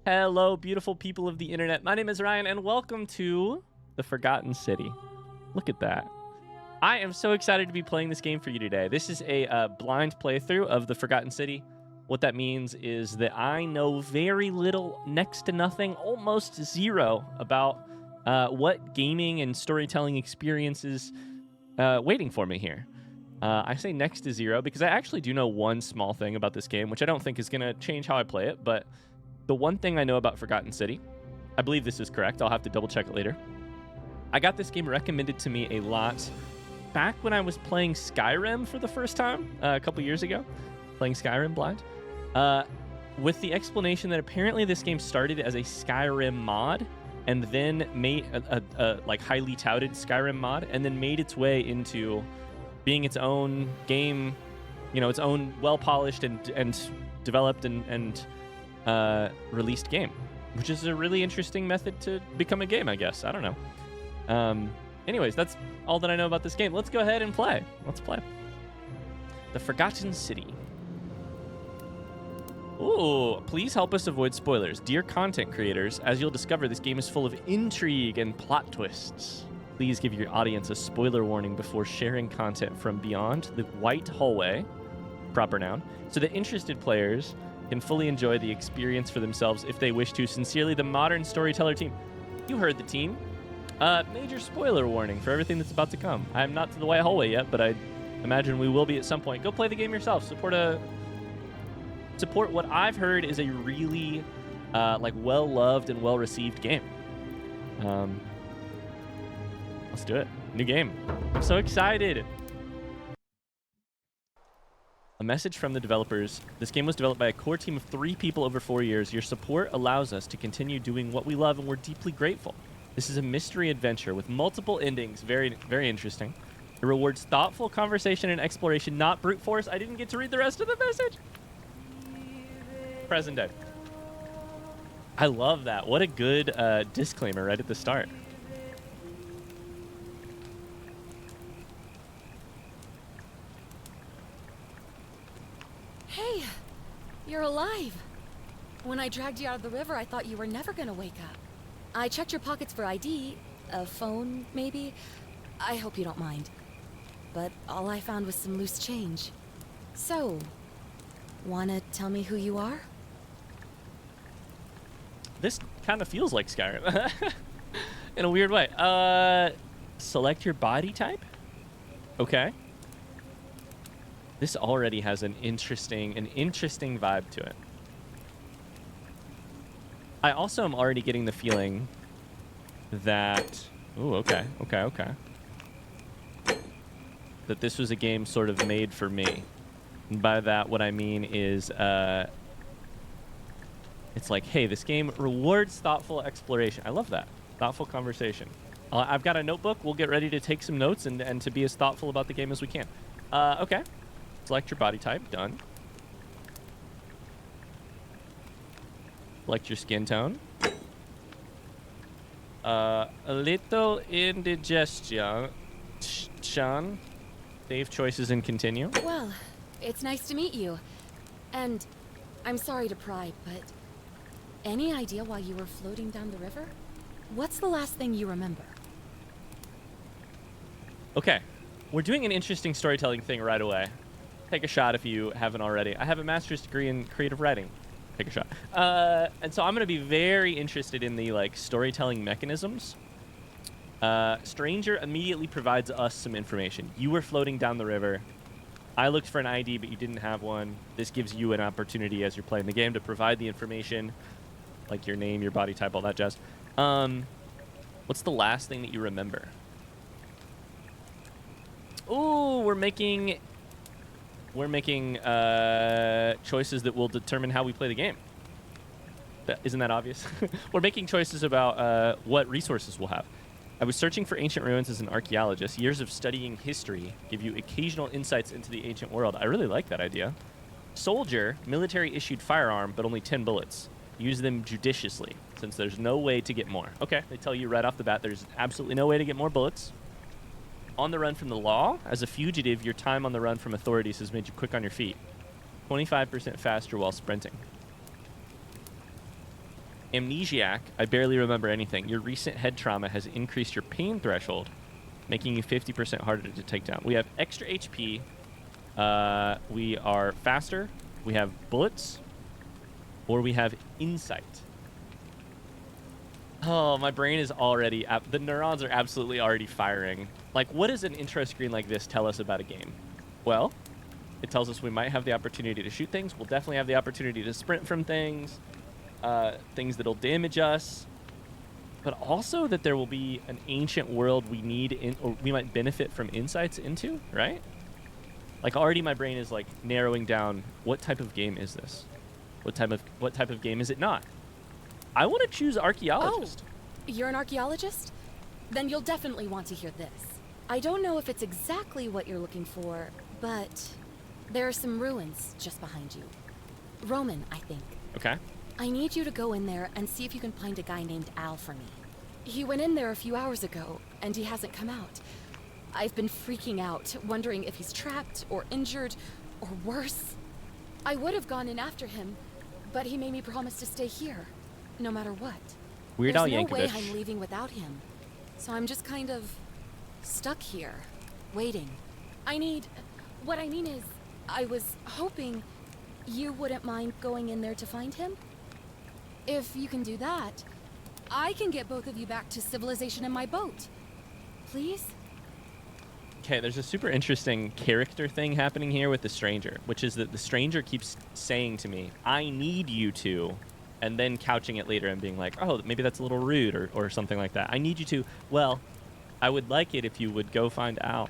Hello, beautiful people of the internet. My name is Ryan, and welcome to the Forgotten City. Look at that. I am so excited to be playing this game for you today. This is a blind playthrough of the Forgotten City. What that means is that I know very little, next to nothing, almost zero about what gaming and storytelling experiences waiting for me here. I say next to zero because I actually do know one small thing about this game, which I don't think is going to change how I play it, but the one thing I know about Forgotten City, I believe this is correct, I'll have to double check it later. I got this game recommended to me a lot back when I was playing Skyrim for the first time, a couple years ago, playing Skyrim blind, with the explanation that apparently this game started as a Skyrim mod and then made a like highly touted Skyrim mod and then made its way into being its own game, you know, its own well-polished and developed and released game, which is a really interesting method to become a game, I guess. I don't know. Anyways, that's all that I know about this game. Let's go ahead and play. Let's play. The Forgotten City. Ooh, please help us avoid spoilers. Dear content creators, as you'll discover, this game is full of intrigue and plot twists. Please give your audience a spoiler warning before sharing content from beyond the white hallway, proper noun, so that interested players can fully enjoy the experience for themselves if they wish to. Sincerely, the Modern Storyteller team. You heard the team. Major spoiler warning for everything that's about to come. I'm not to the white hallway yet, but I imagine we will be at some point. Go play the game yourself. Support what I've heard is a really like well-loved and well-received game. Let's do it. New game. I'm so excited. A message from the developers. This game was developed by a core team of 3 people over 4 years. Your support allows us to continue doing what we love, and we're deeply grateful. This is a mystery adventure with multiple endings. Very, very interesting. It rewards thoughtful conversation and exploration, not brute force. I didn't get to read the rest of the message. Present day. I love that. What a good disclaimer right at the start. Hey, you're alive. When I dragged you out of the river, I thought you were never gonna wake up. I checked your pockets for ID, a phone, maybe. I hope you don't mind. But all I found was some loose change. So, wanna tell me who you are? This kind of feels like Skyrim in a weird way. Select your body type. Okay. This already has an interesting vibe to it. I also am already getting the feeling that... Ooh, okay. That this was a game sort of made for me. And by that, what I mean is... it's like, hey, this game rewards thoughtful exploration. I love that. Thoughtful conversation. I've got a notebook. We'll get ready to take some notes and to be as thoughtful about the game as we can. Okay. Select your body type. Done. Select your skin tone. A little indigestion. Save choices and continue. Well, it's nice to meet you. And I'm sorry to pry, but any idea why you were floating down the river? What's the last thing you remember? Okay. We're doing an interesting storytelling thing right away. Take a shot if you haven't already. I have a master's degree in creative writing. Take a shot. And so I'm going to be very interested in the like storytelling mechanisms. Stranger immediately provides us some information. You were floating down the river. I looked for an ID, but you didn't have one. This gives you an opportunity as you're playing the game to provide the information, like your name, your body type, all that jazz. What's the last thing that you remember? Ooh, we're making choices that will determine how we play the game. Isn't that obvious? We're making choices about what resources we'll have. I was searching for ancient ruins as an archaeologist. Years of studying history give you occasional insights into the ancient world. I really like that idea. Soldier, military-issued firearm, but only 10 bullets. Use them judiciously, since there's no way to get more. Okay, they tell you right off the bat there's absolutely no way to get more bullets. On the run from the law. As a fugitive, your time on the run from authorities has made you quick on your feet. 25% faster while sprinting. Amnesiac, I barely remember anything. Your recent head trauma has increased your pain threshold, making you 50% harder to take down. We have extra HP. We are faster. We have bullets. Or we have insight. Oh, my brain is already... the neurons are absolutely already firing. Like, what does an intro screen like this tell us about a game? Well, it tells us we might have the opportunity to shoot things. We'll definitely have the opportunity to sprint from things. Things that'll damage us. But also that there will be an ancient world we need or we might benefit from insights into, right? Like, already my brain is, like, narrowing down what type of game is this? What type of game is it not? I want to choose archaeologist. Oh, you're an archaeologist? Then you'll definitely want to hear this. I don't know if it's exactly what you're looking for, but there are some ruins just behind you. Roman, I think. Okay. I need you to go in there and see if you can find a guy named Al for me. He went in there a few hours ago, and he hasn't come out. I've been freaking out, wondering if he's trapped or injured or worse. I would have gone in after him, but he made me promise to stay here, no matter what. Weird Al Yankovic. There's no way I'm leaving without him, so I'm just kind of stuck here, waiting. What I mean is, I was hoping you wouldn't mind going in there to find him. If you can do that, I can get both of you back to civilization in my boat. Please? Okay, there's a super interesting character thing happening here with the stranger, which is that the stranger keeps saying to me, I need you to, and then couching it later and being like, oh, maybe that's a little rude or something like that. I need you to, well, I would like it if you would go find Al.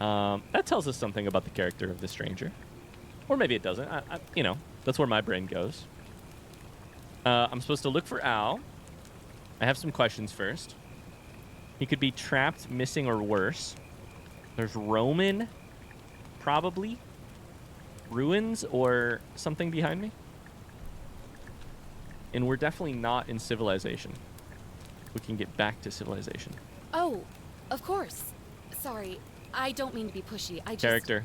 That tells us something about the character of the stranger. Or maybe it doesn't. You know, that's where my brain goes. I'm supposed to look for Al. I have some questions first. He could be trapped, missing, or worse. There's Roman, probably. Ruins or something behind me. And we're definitely not in civilization. We can get back to civilization. Oh, of course. Sorry, I don't mean to be pushy. I just... Character.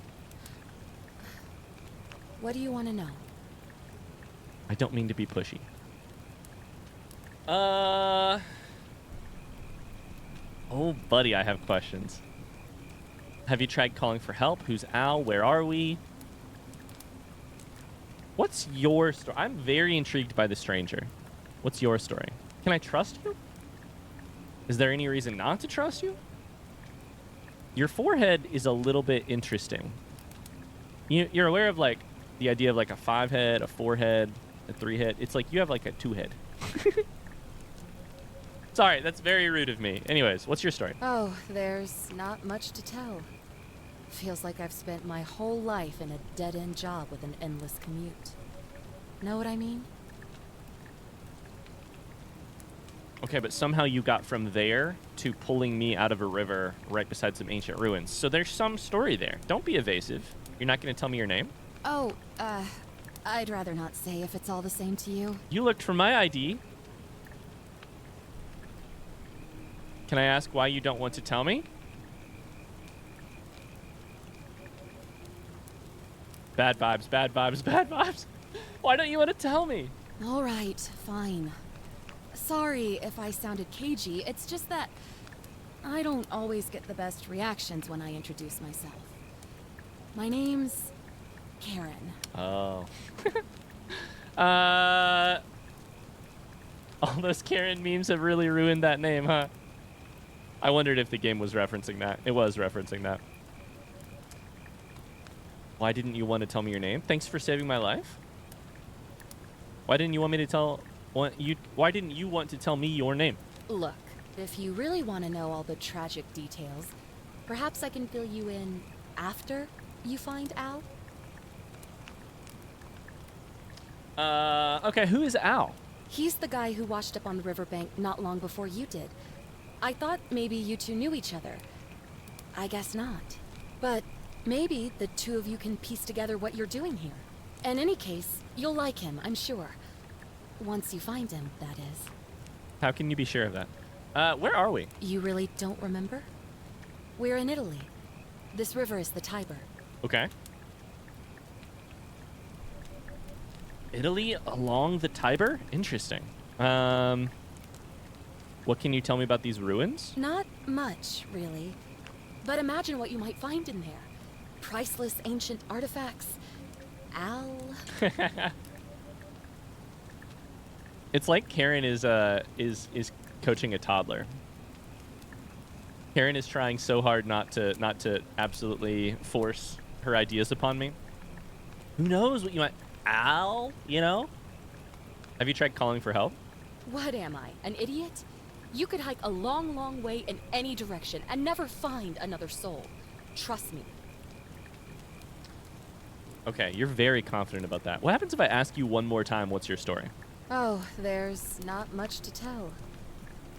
What do you want to know? I don't mean to be pushy. Oh, buddy, I have questions. Have you tried calling for help? Who's Al? Where are we? What's your story? I'm very intrigued by the stranger. What's your story? Can I trust you? Is there any reason not to trust you? Your forehead is a little bit interesting. You're aware of, like, the idea of, like, a 5-head, a 4-head, a 3-head. It's like you have, like, a 2-head. Sorry, that's very rude of me. Anyways, what's your story? Oh, there's not much to tell. Feels like I've spent my whole life in a dead-end job with an endless commute. Know what I mean? Okay, but somehow you got from there to pulling me out of a river right beside some ancient ruins. So there's some story there. Don't be evasive. You're not going to tell me your name? Oh, I'd rather not say if it's all the same to you. You looked for my ID. Can I ask why you don't want to tell me? Bad vibes, bad vibes, bad vibes. Why don't you want to tell me? All right, fine. Sorry if I sounded cagey. It's just that I don't always get the best reactions when I introduce myself. My name's Karen. Oh. All those Karen memes have really ruined that name, huh? I wondered if the game was referencing that. It was referencing that. Why didn't you want to tell me your name? Thanks for saving my life. Why didn't you want me to tell... Why didn't you want to tell me your name? Look, if you really want to know all the tragic details, perhaps I can fill you in after you find Al? Okay, who is Al? He's the guy who washed up on the riverbank not long before you did. I thought maybe you two knew each other. I guess not. But maybe the two of you can piece together what you're doing here. In any case, you'll like him, I'm sure. Once you find him, that is. How can you be sure of that? Where are we? You really don't remember? We're in Italy. This river is the Tiber. Okay. Italy along the Tiber? Interesting. What can you tell me about these ruins? Not much, really. But imagine what you might find in there. Priceless ancient artifacts. Al. It's like Karen is coaching a toddler. Karen is trying so hard not to absolutely force her ideas upon me. Who knows what you might... Al, you know? Have you tried calling for help? What am I, an idiot? You could hike a long, long way in any direction and never find another soul. Trust me. Okay, you're very confident about that. What happens if I ask you one more time, what's your story? Oh, there's not much to tell.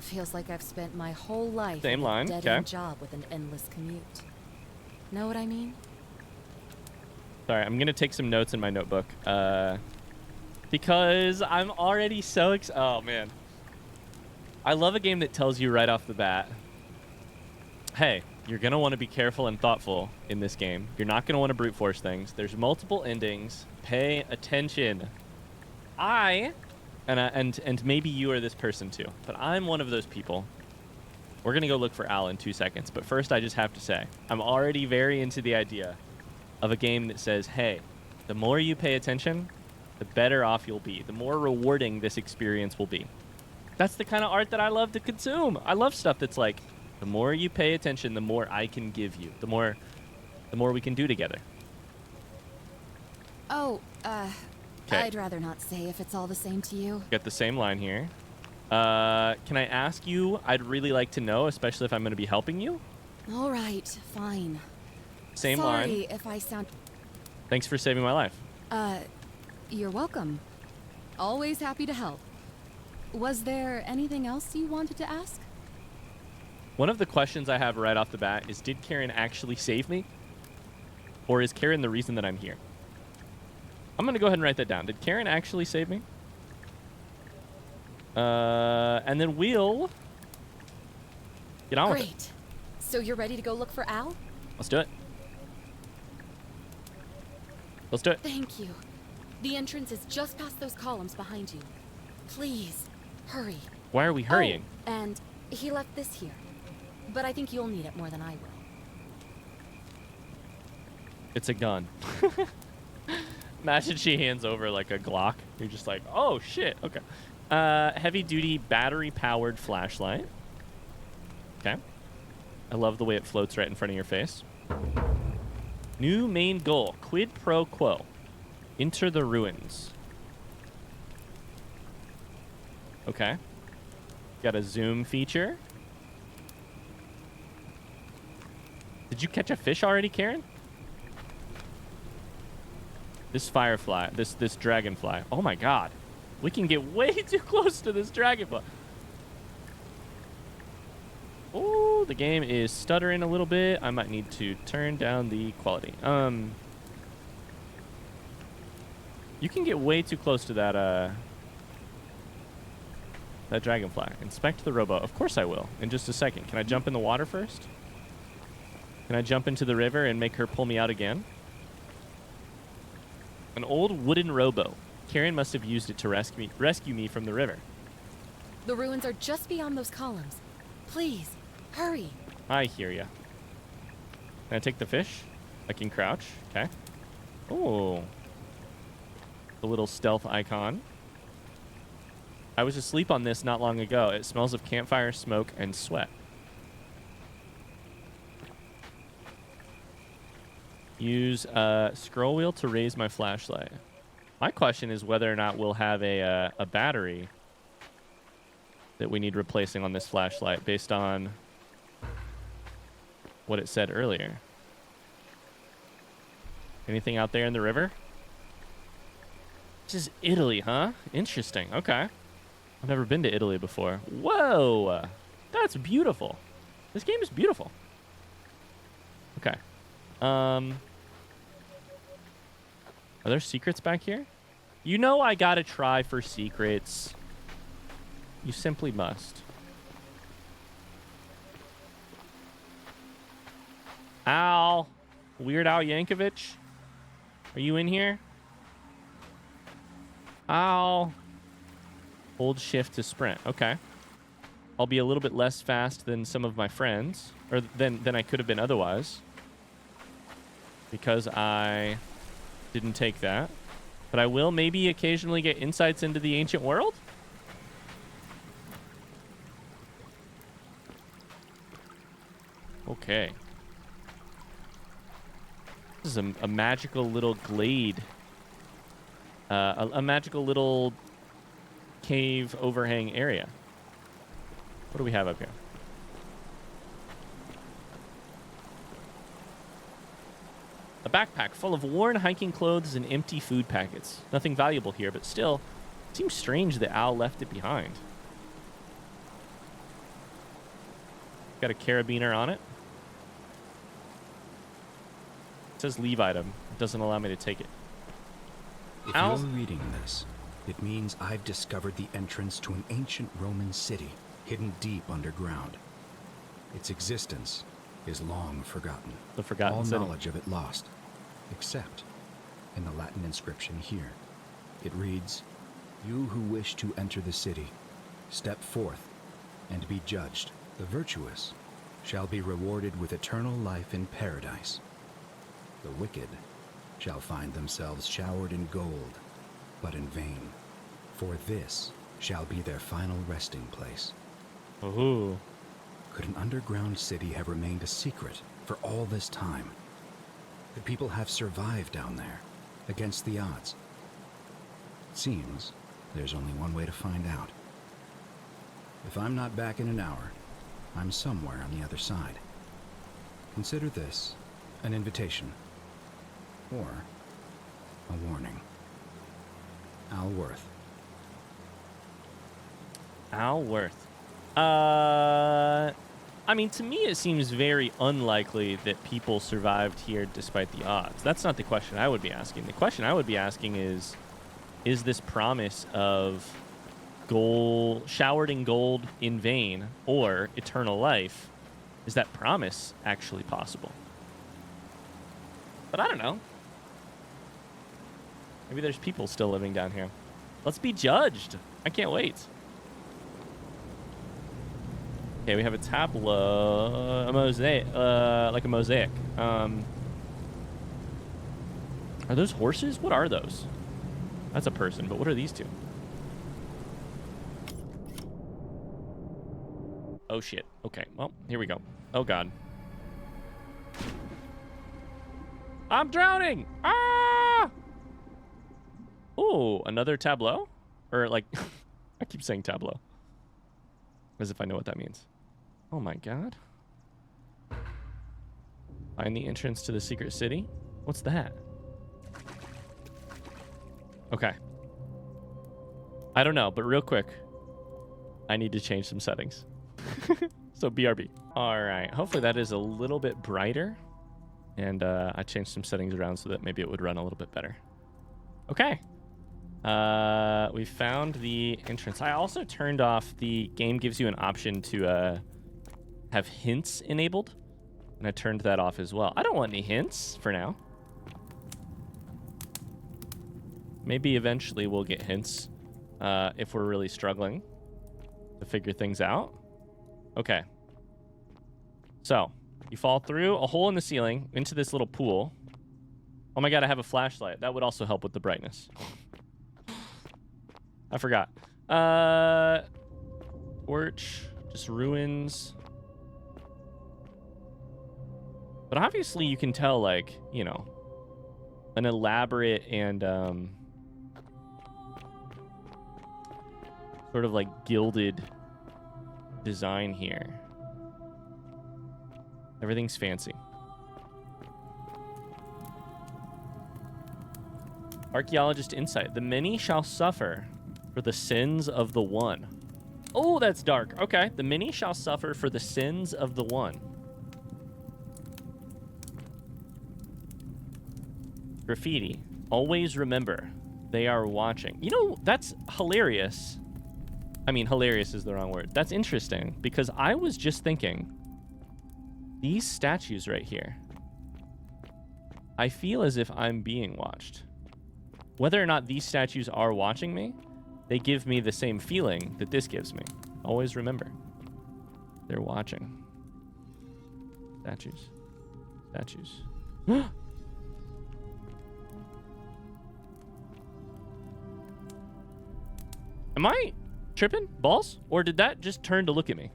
Feels like I've spent my whole life Same in line, a dead-end job with an endless commute. Know what I mean? Sorry, I'm gonna take some notes in my notebook. Because I'm already so oh man. I love a game that tells you right off the bat, hey, you're gonna want to be careful and thoughtful in this game. You're not gonna want to brute force things. There's multiple endings. Pay attention. And maybe you are this person too, but I'm one of those people. We're gonna go look for Al in 2 seconds, but first I just have to say, I'm already very into the idea of a game that says, hey, the more you pay attention, the better off you'll be. The more rewarding this experience will be. That's the kind of art that I love to consume. I love stuff that's like, the more you pay attention, the more I can give you. The more we can do together. Oh, Okay. I'd rather not say if it's all the same to you. Got the same line here. Can I ask you, I'd really like to know, especially if I'm going to be helping you? All right, fine. Same line. Sorry if I sound... Thanks for saving my life. You're welcome. Always happy to help. Was there anything else you wanted to ask? One of the questions I have right off the bat is, did Karen actually save me? Or is Karen the reason that I'm here? I'm going to go ahead and write that down. Did Karen actually save me? And then we'll get on with it. Great. So you're ready to go look for Al? Let's do it. Let's do it. Thank you. The entrance is just past those columns behind you. Please, hurry. Why are we hurrying? Oh, and he left this here. But I think you'll need it more than I will. It's a gun. Imagine she hands over like a Glock. You're just like, oh shit. Okay. Heavy duty battery powered flashlight. Okay. I love the way it floats right in front of your face. New main goal. Quid pro quo. Enter the ruins. Okay. Got a zoom feature. Did you catch a fish already, Karen? This firefly, this dragonfly. Oh my god. We can get way too close to this dragonfly. Oh, the game is stuttering a little bit. I might need to turn down the quality. You can get way too close to that dragonfly. Inspect the rowboat. Of course I will. In just a second. Can I jump in the water first? Can I jump into the river and make her pull me out again? An old wooden rowboat. Karen must have used it to rescue me from the river. The ruins are just beyond those columns. Please, hurry. I hear ya. Can I take the fish? I can crouch. Okay. Oh. The little stealth icon. I was asleep on this not long ago. It smells of campfire, smoke, and sweat. Use scroll wheel to raise my flashlight. My question is whether or not we'll have a battery that we need replacing on this flashlight based on what it said earlier. Anything out there in the river? This is Italy, huh? Interesting. Okay. I've never been to Italy before. Whoa! That's beautiful. This game is beautiful. Okay. Are there secrets back here? You know I gotta try for secrets. You simply must. Al. Weird Al Yankovic? Are you in here? Al. Hold shift to sprint. Okay. I'll be a little bit less fast than some of my friends, or than I could have been otherwise, because I didn't take that. But I will maybe occasionally get insights into the ancient world. Okay. This is a magical little glade. A magical little cave overhang area. What do we have up here? A backpack full of worn hiking clothes and empty food packets. Nothing valuable here, but still, it seems strange that Al left it behind. Got a carabiner on it. It says leave item. It doesn't allow me to take it. If Al? you're reading this, it means I've discovered the entrance to an ancient Roman city hidden deep underground. Its existence is long forgotten. The forgotten All city. knowledge of it lost, except in the Latin inscription here. It reads, "You who wish to enter the city, step forth and be judged. The virtuous shall be rewarded with eternal life in paradise. The wicked shall find themselves showered in gold, but in vain, for this shall be their final resting place." Ooh. Could an underground city have remained a secret for all this time? Could people have survived down there, against the odds? It seems there's only one way to find out. If I'm not back in an hour, I'm somewhere on the other side. Consider this an invitation, or a warning. Al Worth. Al Worth. I mean, to me, it seems very unlikely that people survived here despite the odds. That's not the question I would be asking. The question I would be asking is this promise of gold, showered in gold in vain, or eternal life, is that promise actually possible? But I don't know. Maybe there's people still living down here. Let's be judged. I can't wait. Okay, we have a tableau, a mosaic, like a mosaic. Are those horses? What are those? That's a person, but what are these two? Oh shit. Okay, well, here we go. Oh god. I'm drowning! Ah! Oh, another tableau? Or like, I keep saying tableau. As if I know what that means. Oh my god. Find the entrance to the secret city? What's that? Okay. I don't know, but real quick, I need to change some settings. So BRB. All right. Hopefully that is a little bit brighter. And I changed some settings around so that maybe it would run a little bit better. Okay. We found the entrance. I also turned off the game gives you an option to have hints enabled. And I turned that off as well. I don't want any hints for now. Maybe eventually we'll get hints if we're really struggling to figure things out. Okay. So, you fall through a hole in the ceiling into this little pool. Oh my god, I have a flashlight. That would also help with the brightness. I forgot. Torch, just ruins. But obviously you can tell, like, you know, an elaborate and sort of like gilded design here. Everything's fancy. Archaeologist insight. The many shall suffer for the sins of the one. Oh, that's dark. Okay. The many shall suffer for the sins of the one. Graffiti. Always remember, they are watching. You know, that's hilarious. I mean, hilarious is the wrong word. That's interesting because I was just thinking, these statues right here, I feel as if I'm being watched. Whether or not these statues are watching me, they give me the same feeling that this gives me. Always remember. They're watching. Statues. Statues. Am I tripping? Balls? Or did that just turn to look at me?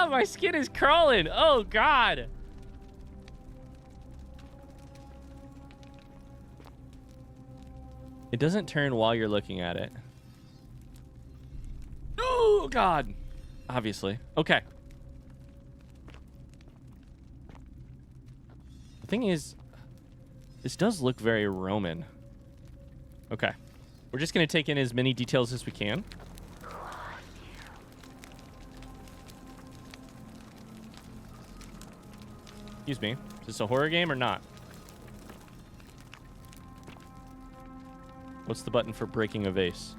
My skin is crawling. Oh, God. It doesn't turn while you're looking at it. Oh, God. Obviously. Okay. The thing is, this does look very Roman. Okay. We're just going to take in as many details as we can. Excuse me. Is this a horror game or not? What's the button for breaking a vase?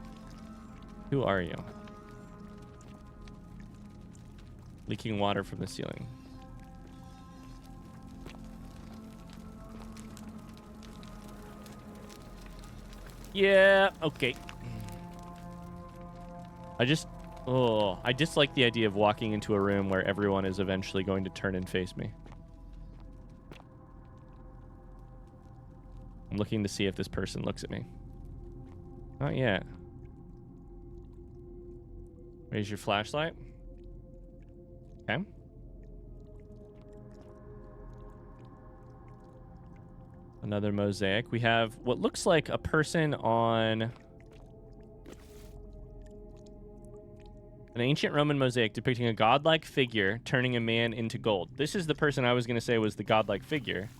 Who are you? Leaking water from the ceiling. Yeah, okay. I just like the idea of walking into a room where everyone is eventually going to turn and face me. I'm looking to see if this person looks at me. Not yet. Raise your flashlight. Okay. Another mosaic. We have what looks like a person on an ancient Roman mosaic depicting a godlike figure turning a man into gold. This is the person I was going to say was the godlike figure.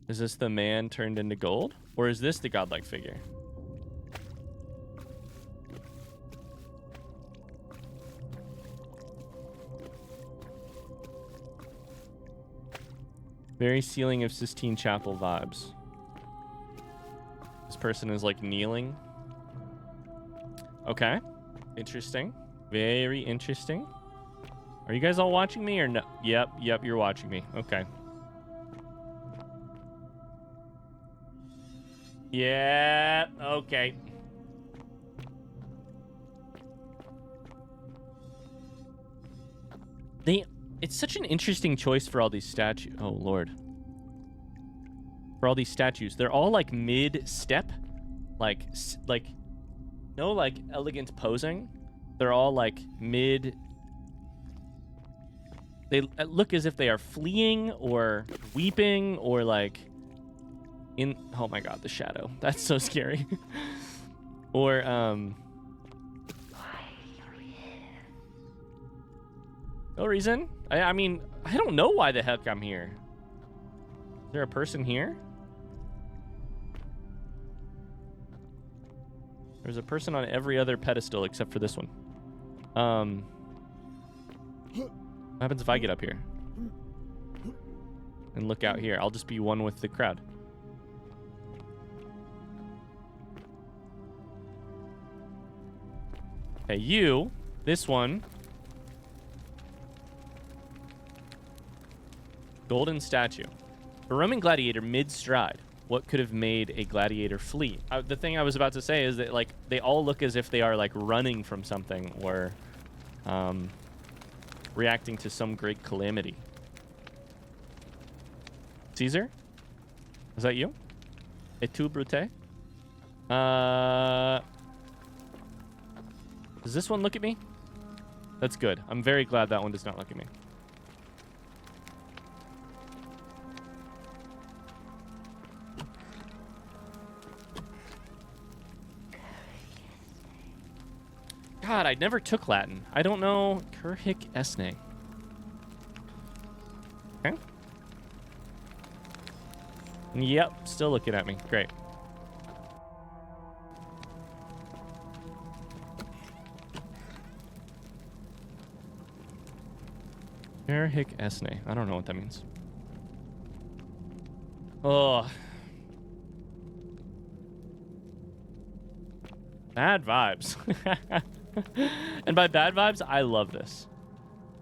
Is this the man turned into gold? Or is this the godlike figure? Very ceiling of Sistine Chapel vibes. This person is like kneeling. Okay. Interesting. Very interesting. Are you guys all watching me or no? Yep, you're watching me. Okay. Yeah, okay. It's such an interesting choice for all these statues. Oh, Lord. For all these statues. They're all like mid-step. Like, no like elegant posing. They're all like mid. They look as if they are fleeing or weeping or like in. Oh my God, the shadow. That's so scary. Or, no reason. I mean, I don't know why the heck I'm here. Is there a person here? There's a person on every other pedestal except for this one. What happens if I get up here? And look out here. I'll just be one with the crowd. Hey, you. This one. Golden statue. A Roman gladiator mid-stride. What could have made a gladiator flee? The thing I was about to say is that, like, they all look as if they are, like, running from something or reacting to some great calamity. Caesar? Is that you? Et tu, Brute? Does this one look at me? That's good. I'm very glad that one does not look at me. God, I never took Latin. I don't know. Cur hic esne. Okay. Yep, still looking at me. Great. Cur hic esne. I don't know what that means. Oh. Bad vibes. And by bad vibes, I love this.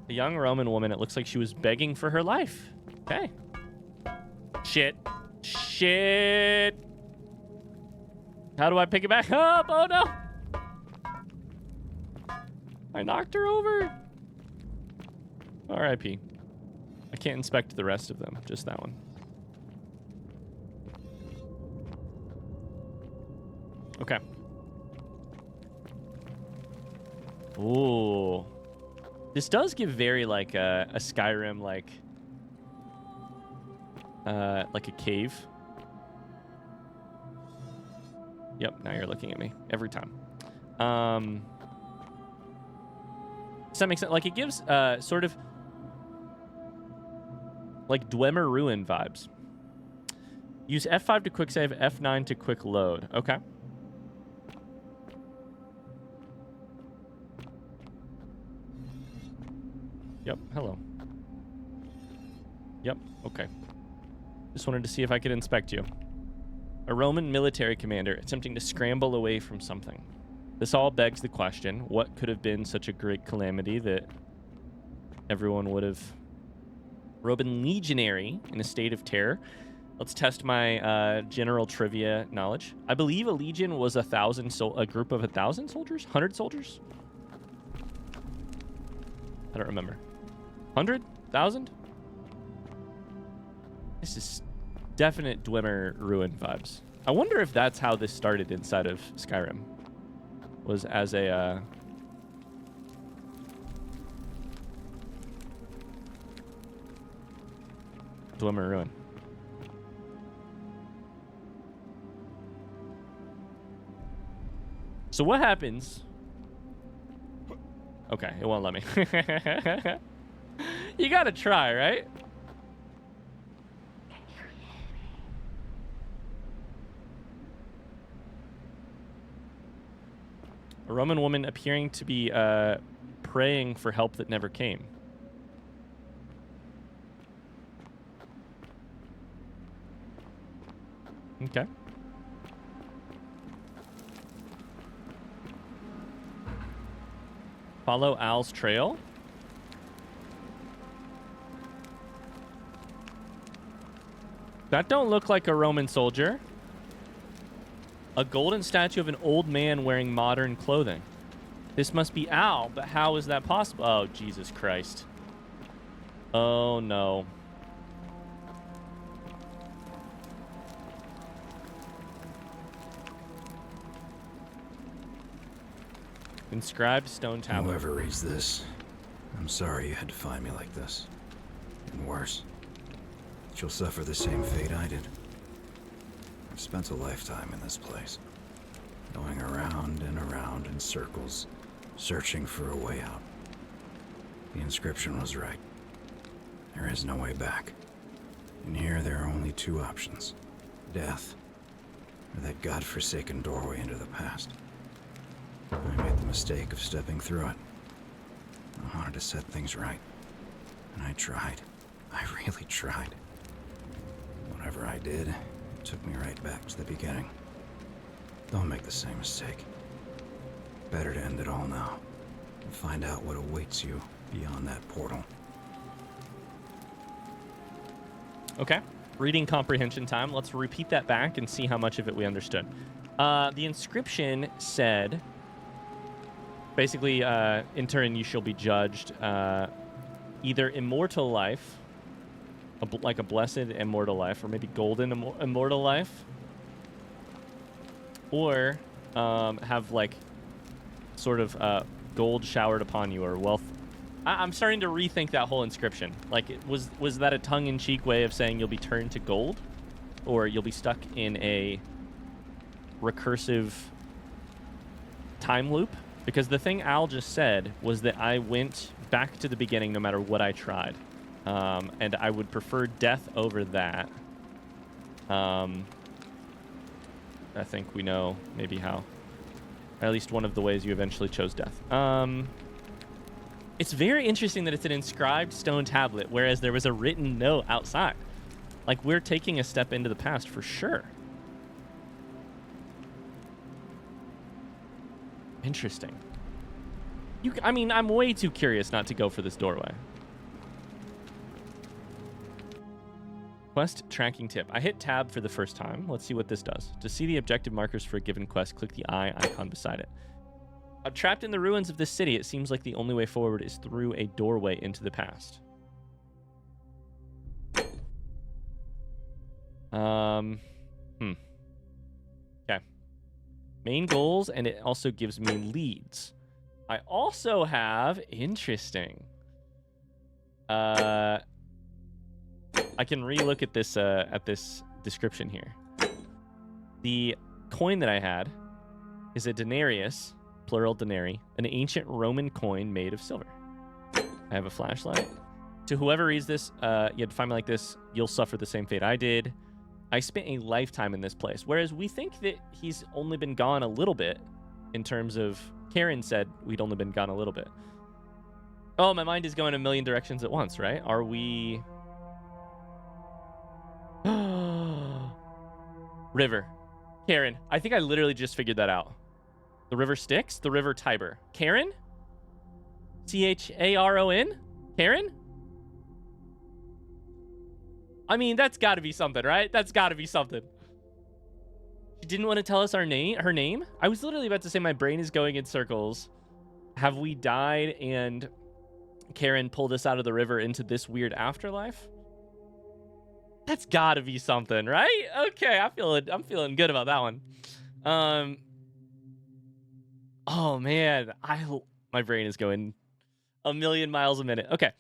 A young Roman woman, it looks like she was begging for her life. Okay. Shit. Shit. How do I pick it back up? Oh, no. I knocked her over. R.I.P. I can't inspect the rest of them. Just that one. Okay. Ooh. This does give very like a Skyrim like a cave. Yep, now you're looking at me every time. Does that make sense? Like it gives sort of like Dwemer Ruin vibes. Use F5 to quick save, F9 to quick load. Okay. Yep, hello. Yep, okay. Just wanted to see if I could inspect you. A Roman military commander attempting to scramble away from something. This all begs the question, what could have been such a great calamity that everyone would have... Roman legionary in a state of terror. Let's test my general trivia knowledge. I believe a legion was a group of 1,000 soldiers? 100 soldiers? I don't remember. 100? 1,000? This is definite Dwemer Ruin vibes. I wonder if that's how this started inside of Skyrim. Was as a... Dwemer Ruin. So what happens... Okay, it won't let me. You gotta try, right? A Roman woman appearing to be praying for help that never came. Okay. Follow Al's trail. That don't look like a Roman soldier. A golden statue of an old man wearing modern clothing. This must be Al, but how is that possible? Oh, Jesus Christ. Oh, no. Inscribed stone tablet. Whoever reads this, I'm sorry you had to find me like this. And worse, she'll suffer the same fate I did. I've spent a lifetime in this place, going around and around in circles, searching for a way out. The inscription was right. There is no way back. And here there are only two options. Death, or that godforsaken doorway into the past. I made the mistake of stepping through it. I wanted to set things right. And I tried. I really tried. Whatever I did, it took me right back to the beginning. Don't make the same mistake. Better to end it all now and find out what awaits you beyond that portal. Okay. Reading comprehension time. Let's repeat that back and see how much of it we understood. The inscription said... Basically, in turn, you shall be judged either immortal life, like a blessed immortal life, or maybe golden immortal life, or have like sort of gold showered upon you or wealth. I'm starting to rethink that whole inscription. Like, was that a tongue-in-cheek way of saying you'll be turned to gold, or you'll be stuck in a recursive time loop? Because the thing Al just said was that I went back to the beginning no matter what I tried. And I would prefer death over that. I think we know maybe how. Or at least one of the ways you eventually chose death. It's very interesting that it's an inscribed stone tablet, whereas there was a written note outside. Like, we're taking a step into the past for sure. Interesting. I mean, I'm way too curious not to go for this doorway. Quest tracking tip. I hit tab for the first time. Let's see what this does. To see the objective markers for a given quest, click the eye icon beside it. I'm trapped in the ruins of this city. It seems like the only way forward is through a doorway into the past. Okay. Main goals, and it also gives me leads. I also have... Interesting. I can re-look at this description here. The coin that I had is a denarius, plural denari, an ancient Roman coin made of silver. I have a flashlight. To whoever reads this, you had to find me like this, you'll suffer the same fate I did. I spent a lifetime in this place, whereas we think that he's only been gone a little bit in terms of... Karen said we'd only been gone a little bit. Oh, my mind is going a million directions at once, right? Are we... River. Karen, I think I literally just figured that out. The river Styx, the river Tiber. Karen? Charon? Karen? I mean, that's got to be something, right? That's got to be something. She didn't want to tell us her name? I was literally about to say my brain is going in circles. Have we died and Karen pulled us out of the river into this weird afterlife? That's got to be something, right? Okay, I'm feeling good about that one. Oh man, my brain is going a million miles a minute. Okay.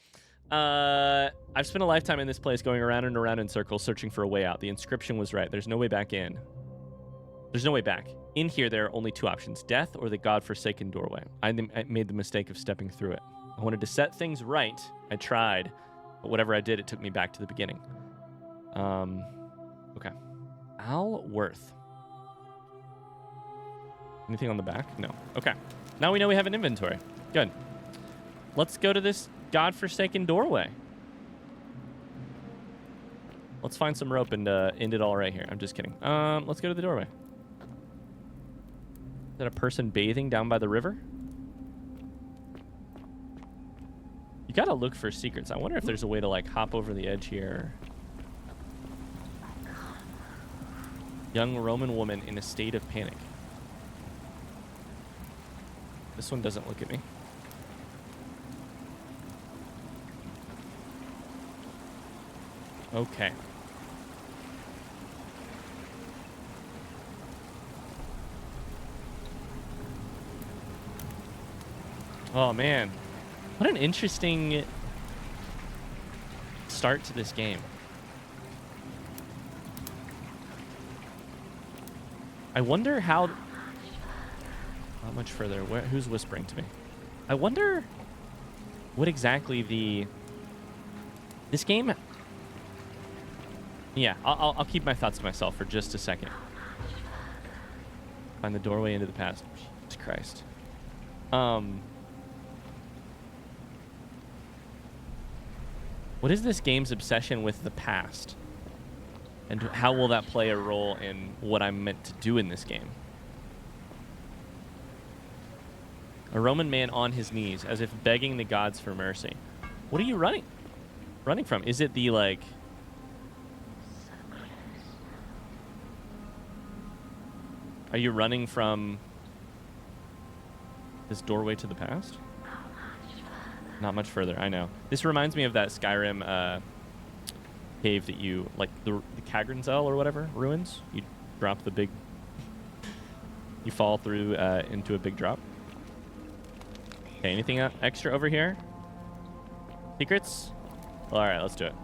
I've spent a lifetime in this place going around and around in circles searching for a way out. The inscription was right. There's no way back in. There's no way back. In here, there are only two options, death or the God-forsaken doorway. I made the mistake of stepping through it. I wanted to set things right. I tried, but whatever I did, it took me back to the beginning. Okay. Alworth. Anything on the back? No. Okay. Now we know we have an inventory. Good. Let's go to this God-forsaken doorway. Let's find some rope and end it all right here. I'm just kidding. Let's go to the doorway. Is that a person bathing down by the river? You gotta look for secrets. I wonder if there's a way to like hop over the edge here. Young Roman woman in a state of panic. This one doesn't look at me. Okay. Oh man, what an interesting start to this game. I wonder how... Not much further. Who's whispering to me? I wonder what exactly the... This game... Yeah, I'll keep my thoughts to myself for just a second. Find the doorway into the past. Jesus Christ. What is this game's obsession with the past? And how will that play a role in what I'm meant to do in this game? A Roman man on his knees, as if begging the gods for mercy. What are you running from? Is it the, like... Are you running from this doorway to the past? Not much further, I know. This reminds me of that Skyrim cave that you, like the Kagranzel or whatever, ruins. You drop the big... You fall through into a big drop. Okay, anything extra over here? Secrets? All right, let's do it.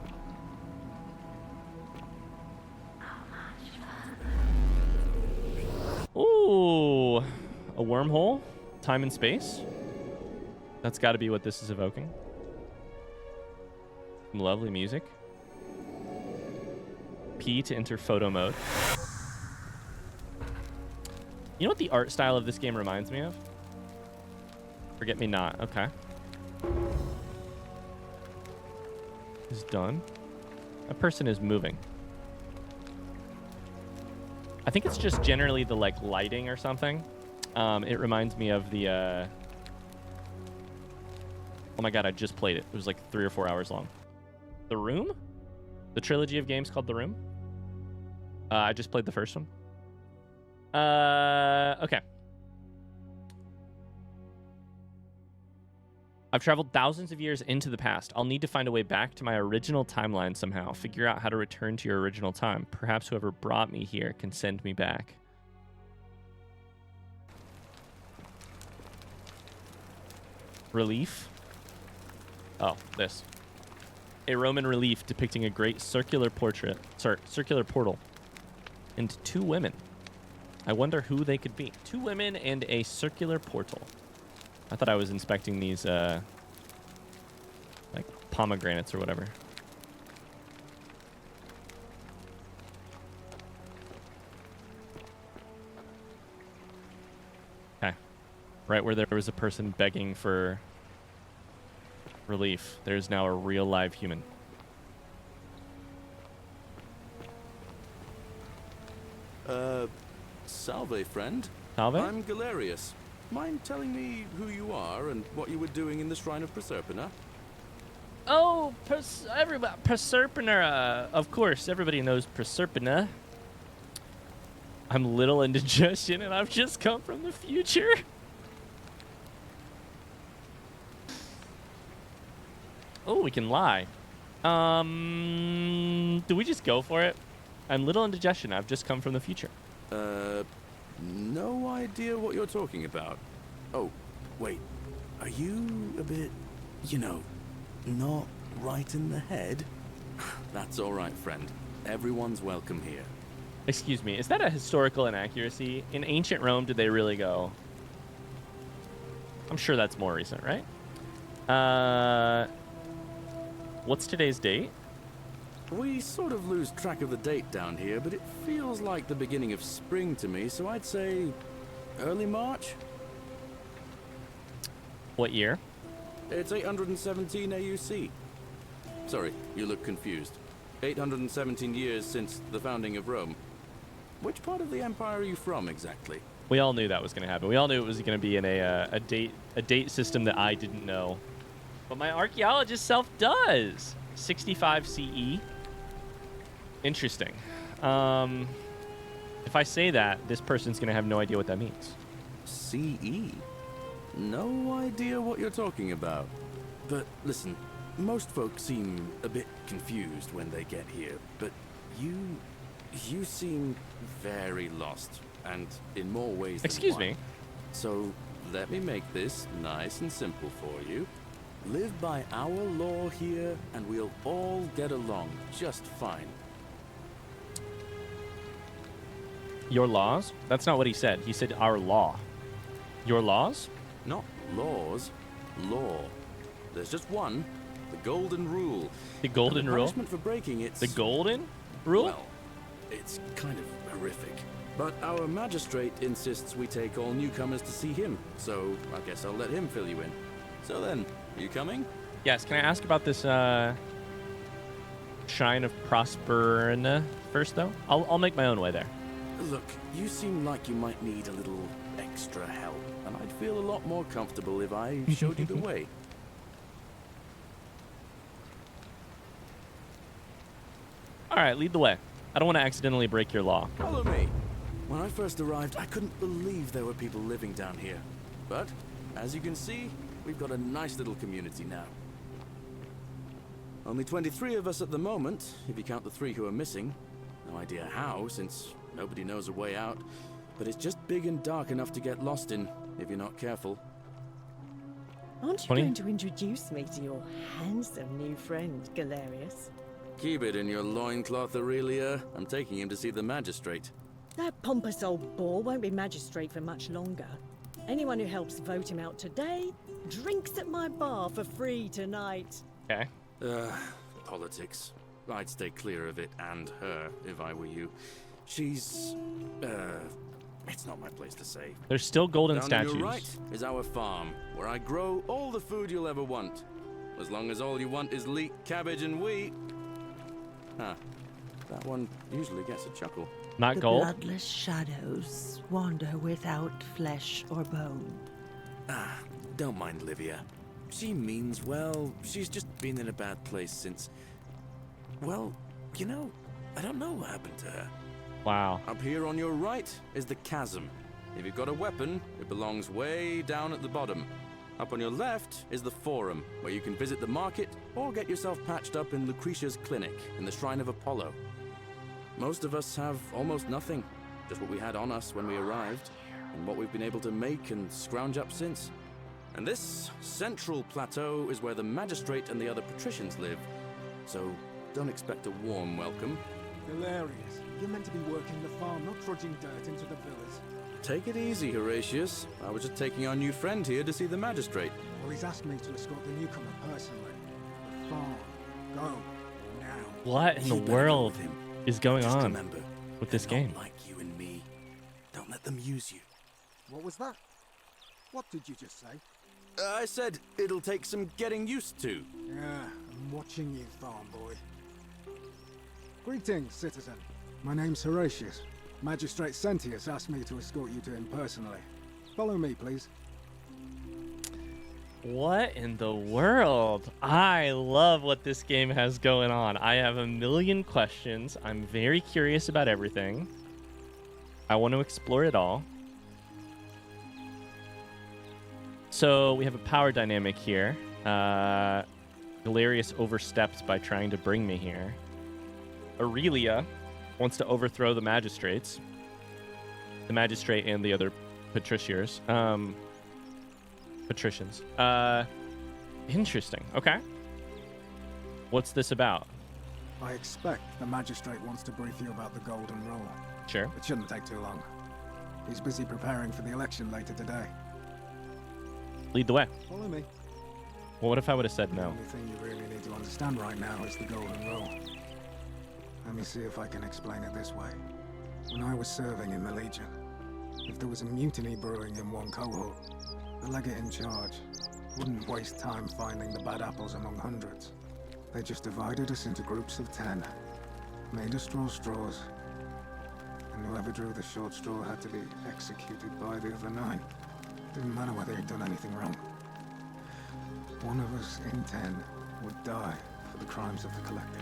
Ooh, a wormhole? Time and space? That's got to be what this is evoking. Some lovely music. P to enter photo mode. You know what the art style of this game reminds me of? Forget Me Not. Okay. Is done. That person is moving. I think it's just generally the like lighting or something. It reminds me of the... oh my god, I just played it. It was like 3 or 4 hours long. The Room? The trilogy of games called The Room? I just played the first one. Okay. I've traveled thousands of years into the past. I'll need to find a way back to my original timeline somehow. Figure out how to return to your original time. Perhaps whoever brought me here can send me back. Relief. Oh, this. A Roman relief depicting a great circular portal and 2 women. I wonder who they could be. 2 women and a circular portal. I thought I was inspecting these, like, pomegranates or whatever. Okay. Right where there was a person begging for relief, there's now a real live human. Salve, friend. Salve? I'm Galerius. Mind telling me who you are and what you were doing in the Shrine of Proserpina? Oh, Proserpina. Of course, everybody knows Proserpina. I'm little indigestion, and I've just come from the future. Oh, we can lie. Do we just go for it? I'm little indigestion. I've just come from the future. No idea what you're talking about. Oh, wait. Are you a bit, not right in the head? That's all right, friend. Everyone's welcome here. Excuse me, is that a historical inaccuracy? In ancient Rome, did they really go? I'm sure that's more recent, right? What's today's date? We sort of lose track of the date down here, but it feels like the beginning of spring to me, so I'd say early March? What year? It's 817 AUC. Sorry, you look confused. 817 years since the founding of Rome. Which part of the empire are you from exactly? We all knew that was going to happen. We all knew it was going to be in a date system that I didn't know. But my archaeologist self does. 65 CE. Interesting. If I say that, this person's going to have no idea what that means. CE? No idea what you're talking about. But listen, most folks seem a bit confused when they get here, but you seem very lost, and in more ways than Excuse one. me. So let me make this nice and simple for you. Live by our law here, and we'll all get along just fine. Your laws? That's not what he said. He said our law. Your laws? Not laws, law. There's just one, the golden rule. The golden And the rule? punishment for breaking it's... The golden rule? Well, it's kind of horrific. But our magistrate insists we take all newcomers to see him, so I guess I'll let him fill you in. So then, you coming? Yes, can I ask about this Shrine of Prosperina first, though? I'll make my own way there. Look, you seem like you might need a little extra help, and I'd feel a lot more comfortable if I showed you the way. All right, lead the way. I don't want to accidentally break your law. Follow me. When I first arrived, I couldn't believe there were people living down here. But, as you can see, we've got a nice little community now. Only 23 of us at the moment, if you count the 3 who are missing. No idea how, since nobody knows a way out. But it's just big and dark enough to get lost in, if you're not careful. Aren't you 20? going to introduce me to your handsome new friend, Galerius? Keep it in your loincloth, Aurelia. I'm taking him to see the magistrate. That pompous old bore won't be magistrate for much longer. Anyone who helps vote him out today drinks at my bar for free tonight. Okay. Politics. I'd stay clear of it and her if I were you. She's, it's not my place to say. There's still golden Down statues. on your right is our farm, where I grow all the food you'll ever want. As long as all you want is leek, cabbage, and wheat. Huh. That one usually gets a chuckle. Not The gold? bloodless shadows wander without flesh or bone. Ah, don't mind Livia. She means well. She's just been in a bad place since... Well, you know, I don't know what happened to her. Wow. Up here on your right is the chasm. If you've got a weapon, it belongs way down at the bottom. Up on your left is the forum, where you can visit the market or get yourself patched up in Lucretia's clinic in the Shrine of Apollo. Most of us have almost nothing, just what we had on us when we arrived, and what we've been able to make and scrounge up since. And this central plateau is where the magistrate and the other patricians live, so don't expect a warm welcome. Hilarious. You're meant to be working the farm, not trudging dirt into the villas. Take it easy, Horatius. I was just taking our new friend here to see the magistrate. Well, he's asked me to escort the newcomer personally. The farm. Go. Now. What in the You better go world with him. is going Just on remember, with this they're game? not like you and me. Don't let them use you. What was that? What did you just say? I said it'll take some getting used to. Yeah, I'm watching you, farm boy. Greetings, citizen. My name's Horatius. Magistrate Sentius asked me to escort you to him personally. Follow me, please. What in the world? I love what this game has going on. I have a million questions. I'm very curious about everything. I want to explore it all. So we have a power dynamic here. Galerius overstepped by trying to bring me here. Aurelia wants to overthrow the magistrates. The magistrate and the other patricians. Patricians. Interesting. Okay. What's this about? I expect the magistrate wants to brief you about the Golden Rule. Sure. It shouldn't take too long. He's busy preparing for the election later today. Lead the way. Follow me. Well, what if I would have said The no? only thing you really need to understand right now is the Golden Rule. Let me see if I can explain it this way. When I was serving in the Legion, if there was a mutiny brewing in one cohort, the legate in charge wouldn't waste time finding the bad apples among hundreds. They just divided us into groups of 10, made us draw straws, and whoever drew the short straw had to be executed by the other 9. Didn't matter whether he'd done anything wrong. One of us in 10 would die for the crimes of the collective.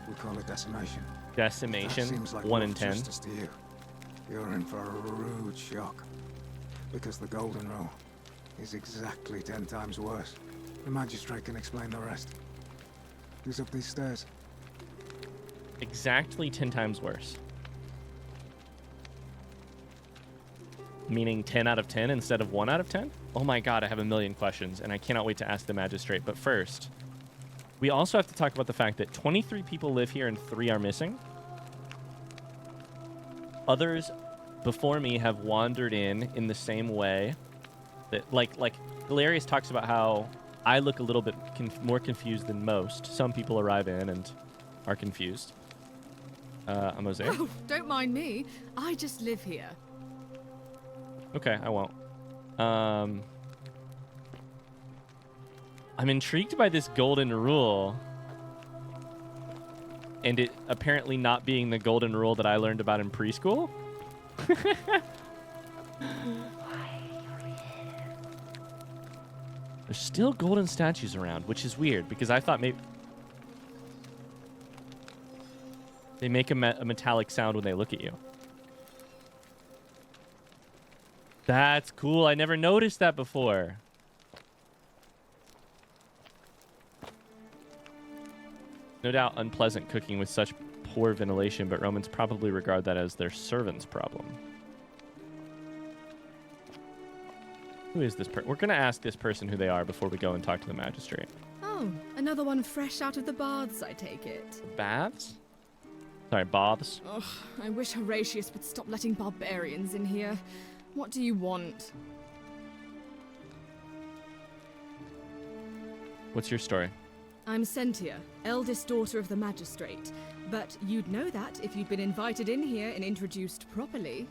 We call it decimation. Decimation. That seems like 1 in rough 10. justice to you. You're in for a rude shock. Because the Golden Rule is exactly 10 times worse. The magistrate can explain the rest. Who's up these stairs? Exactly 10 times worse. Meaning 10 out of 10 instead of 1 out of 10? Oh my god, I have a million questions, and I cannot wait to ask the magistrate. But first, we also have to talk about the fact that 23 people live here and 3 are missing. Others before me have wandered in the same way. That like Galerius talks about how I look a little bit more confused than most. Some people arrive in and are confused. A mosaic? Oh, don't mind me. I just live here. Okay, I won't. I'm intrigued by this golden rule. And it apparently not being the golden rule that I learned about in preschool. There's still golden statues around, which is weird because I thought maybe they make a metallic sound when they look at you. That's cool. I never noticed that before. No doubt unpleasant cooking with such poor ventilation, but Romans probably regard that as their servant's problem. Who is this person? We're going to ask this person who they are before we go and talk to the magistrate. Oh, another one fresh out of the baths, I take it. Baths? Sorry, baths. Ugh, I wish Horatius would stop letting barbarians in here. What do you want? What's your story? I'm Sentia, eldest daughter of the magistrate. But you'd know that if you'd been invited in here and introduced properly.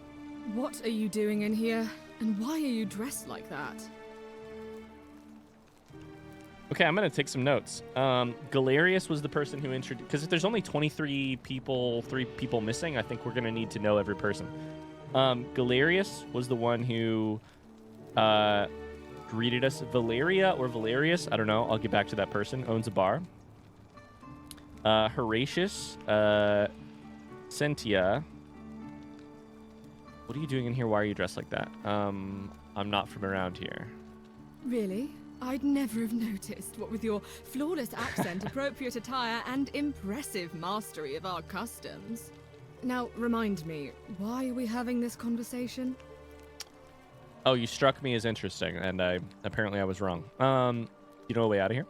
What are you doing in here? And why are you dressed like that? Okay, I'm going to take some notes. Galerius was the person who introduced... Because if there's only 23 people, 3 people missing, I think we're going to need to know every person. Galerius was the one who greeted us. Valeria or Valerius, I don't know. I'll get back to that person. Owns a bar. Horatius. Cynthia. What are you doing in here? Why are you dressed like that? I'm not from around here. Really? I'd never have noticed, what with your flawless accent, appropriate attire, and impressive mastery of our customs. Now, remind me, why are we having this conversation? Oh, you struck me as interesting, and apparently I was wrong. You know a way out of here?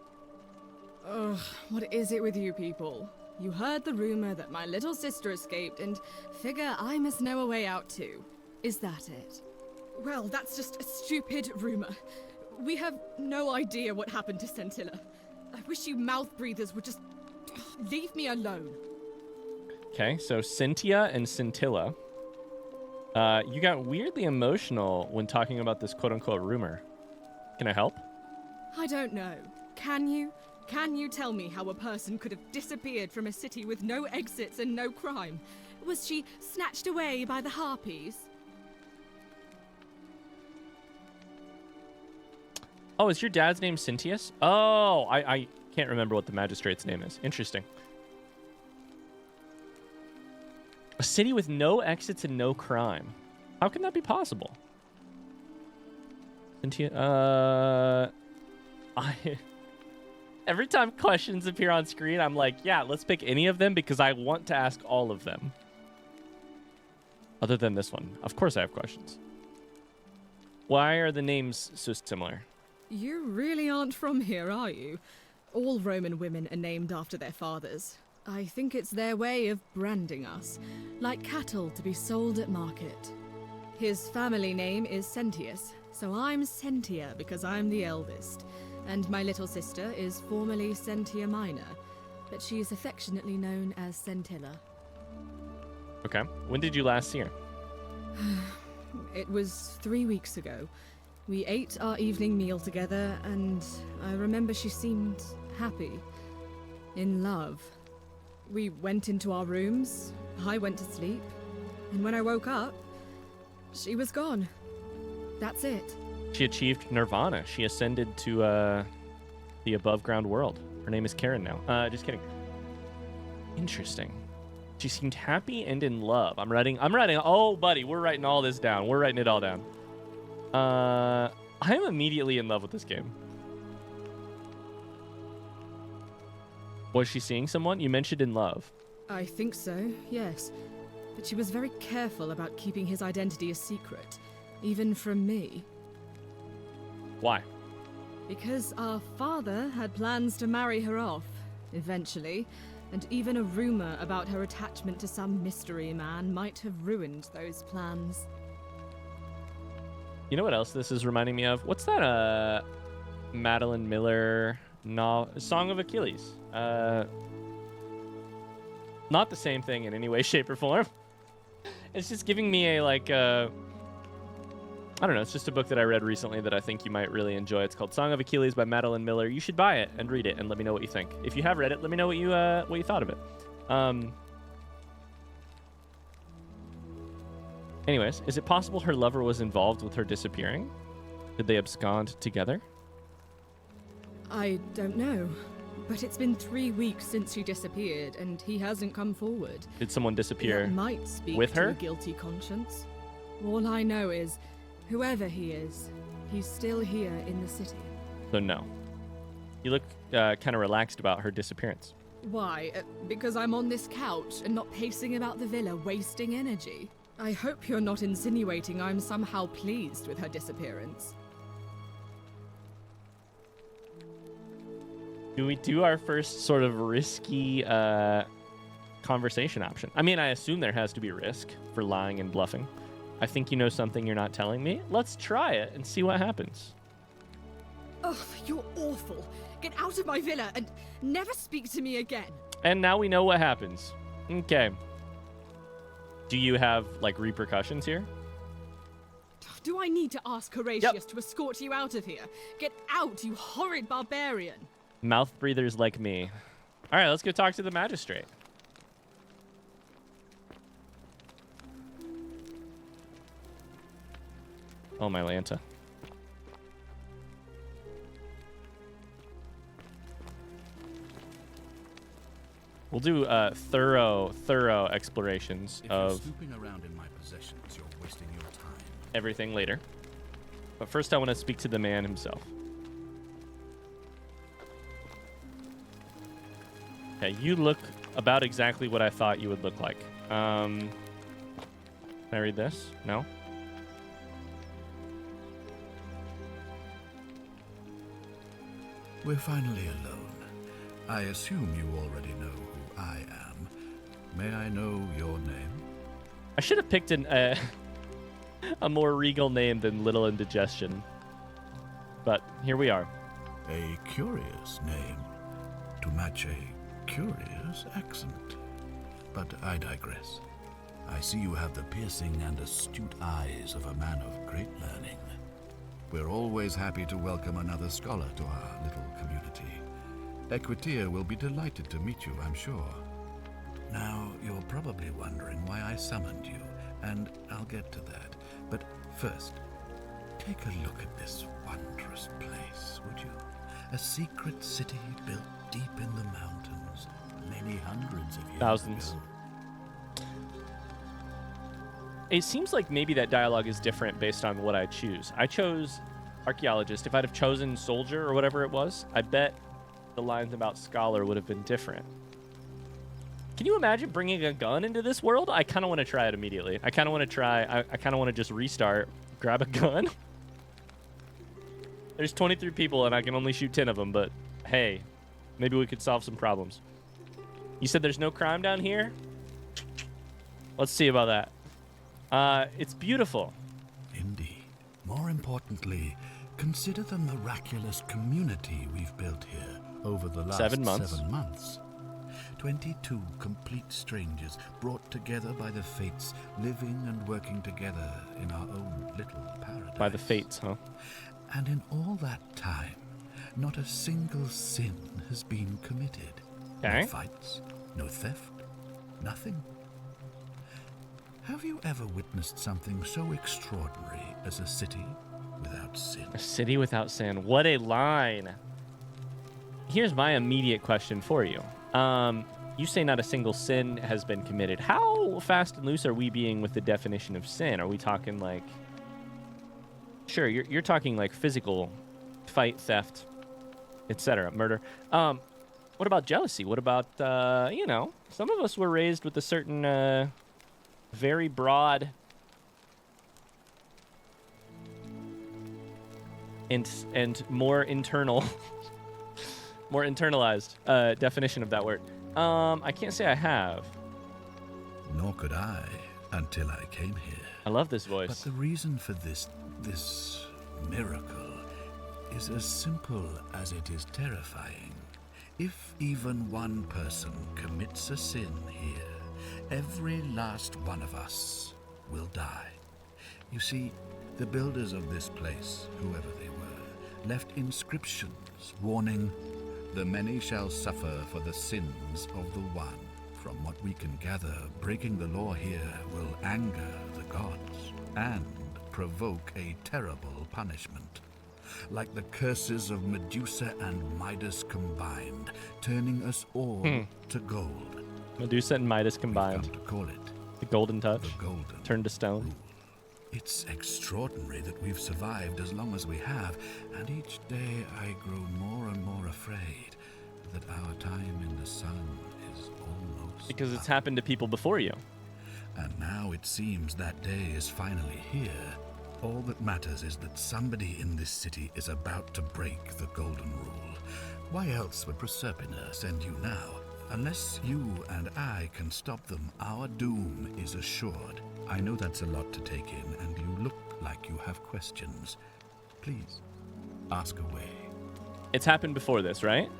Ugh, what is it with you people? You heard the rumor that my little sister escaped, and figure I must know a way out too. Is that it? Well, that's just a stupid rumor. We have no idea what happened to Scintilla. I wish you mouth breathers would just leave me alone. Okay, so Cynthia and Scintilla. You got weirdly emotional when talking about this quote-unquote rumor. Can I help? I don't know. Can you? Can you tell me how a person could have disappeared from a city with no exits and no crime? Was she snatched away by the harpies? Oh, is your dad's name Cynthius? Oh, I can't remember what the magistrate's name is. Interesting. A city with no exits and no crime. How can that be possible? Cynthia, every time questions appear on screen, I'm like, yeah, let's pick any of them because I want to ask all of them. Other than this one. Of course I have questions. Why are the names so similar? You really aren't from here, are you? All Roman women are named after their fathers. I think it's their way of branding us, like cattle to be sold at market. His family name is Sentius, so I'm Sentia because I'm the eldest. And my little sister is formerly Sentia Minor, but she is affectionately known as Scintilla. Okay. When did you last see her? It was 3 weeks ago. We ate our evening meal together, and I remember she seemed happy. In love. We went into our rooms, I went to sleep, and when I woke up, she was gone. That's it. She achieved nirvana. She ascended to the above-ground world. Her name is Karen now. Just kidding. Interesting. She seemed happy and in love. I'm writing. Oh, buddy, we're writing all this down. We're writing it all down. I am immediately in love with this game. Was she seeing someone? You mentioned in love. I think so, yes. But she was very careful about keeping his identity a secret, even from me. Why? Because our father had plans to marry her off, eventually, and even a rumor about her attachment to some mystery man might have ruined those plans. You know what else this is reminding me of? What's that, Madeline Miller Song of Achilles? Not the same thing in any way, shape, or form. It's just giving me a, like, I don't know, it's just a book that I read recently that I think you might really enjoy. It's called Song of Achilles by Madeline Miller. You should buy it and read it and let me know what you think. If you have read it, let me know what you thought of it. Anyways, is it possible her lover was involved with her disappearing? Did they abscond together? I don't know. But it's been 3 weeks since she disappeared, and he hasn't come forward. Did someone disappear That might speak with her? to a guilty conscience. All I know is, whoever he is, he's still here in the city. So no. You look kind of relaxed about her disappearance. Why? Because I'm on this couch and not pacing about the villa, wasting energy. I hope you're not insinuating I'm somehow pleased with her disappearance. Do we do our first sort of risky conversation option? I mean, I assume there has to be risk for lying and bluffing. I think you know something you're not telling me. Let's try it and see what happens. Ugh, you're awful. Get out of my villa and never speak to me again. And now we know what happens. Okay. Do you have, like, repercussions here? Do I need to ask Horatius to escort you out of here? Get out, you horrid barbarian! Mouth breathers like me. All right, let's go talk to the magistrate. Oh, my Lanta. We'll do thorough explorations of snooping around in my possessions, you're wasting your time. everything later. But first, I want to speak to the man himself. Okay, you look about exactly what I thought you would look like. Can I read this? No? We're finally alone. I assume you already know who I am. May I know your name? I should have picked a more regal name than Little Indigestion. But here we are. A curious name to match a curious accent. But I digress. I see you have the piercing and astute eyes of a man of great learning. We're always happy to welcome another scholar to our little community. Equitia will be delighted to meet you, I'm sure. Now, you're probably wondering why I summoned you, and I'll get to that. But first, take a look at this wondrous place, would you? A secret city built deep in the mountains, many hundreds of years Thousands. ago. It seems like maybe that dialogue is different based on what I choose. I chose archaeologist. If I'd have chosen soldier or whatever it was, I bet the lines about scholar would have been different. Can you imagine bringing a gun into this world? I kind of want to try it immediately. I kind of want to try. I kind of want to just restart, grab a gun. There's 23 people and I can only shoot 10 of them, but hey, maybe we could solve some problems. You said there's no crime down here? Let's see about that. It's beautiful. Indeed. More importantly, consider the miraculous community we've built here over the last 7 months. 7 months. 22 complete strangers brought together by the fates, living and working together in our own little paradise. By the fates, huh? And in all that time, not a single sin has been committed. Okay. No fights, no theft, nothing. Have you ever witnessed something so extraordinary as a city without sin? A city without sin. What a line. Here's my immediate question for you. You say not a single sin has been committed. How fast and loose are we being with the definition of sin? Are we talking like... Sure, you're talking like physical fight, theft, etc., murder. What about jealousy? What about, some of us were raised with a certain... very broad and more internal, more internalized definition of that word. I can't say I have. Nor could I until I came here. I love this voice. But the reason for this miracle is as simple as it is terrifying. If even one person commits a sin here, every last one of us will die. You see, the builders of this place, whoever they were, left inscriptions warning, "The many shall suffer for the sins of the one." From what we can gather, breaking the law here will anger the gods and provoke a terrible punishment. Like the curses of Medusa and Midas combined, turning us all to gold. Medusa and Midas We've combined. come to call it The golden touch. the golden Turned to stone. rule. It's extraordinary that we've survived as long as we have, and each day I grow more and more afraid that our time in the sun is almost Because it's up. happened to people before you. And now it seems that day is finally here. All that matters is that somebody in this city is about to break the golden rule. Why else would Proserpina send you now? Unless you and I can stop them, our doom is assured. I know that's a lot to take in, and you look like you have questions. Please, ask away. It's happened before this, right?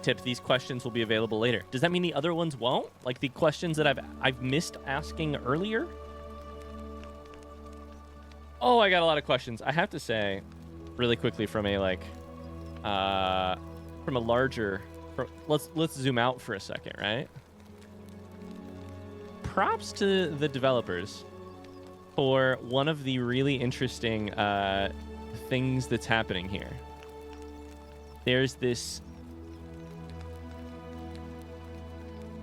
Tip, these questions will be available later. Does that mean the other ones won't? Like the questions that I've missed asking earlier? Oh, I got a lot of questions. I have to say, really quickly, from a larger, let's zoom out for a second, right? Props to the developers for one of the really interesting things that's happening here. There's this.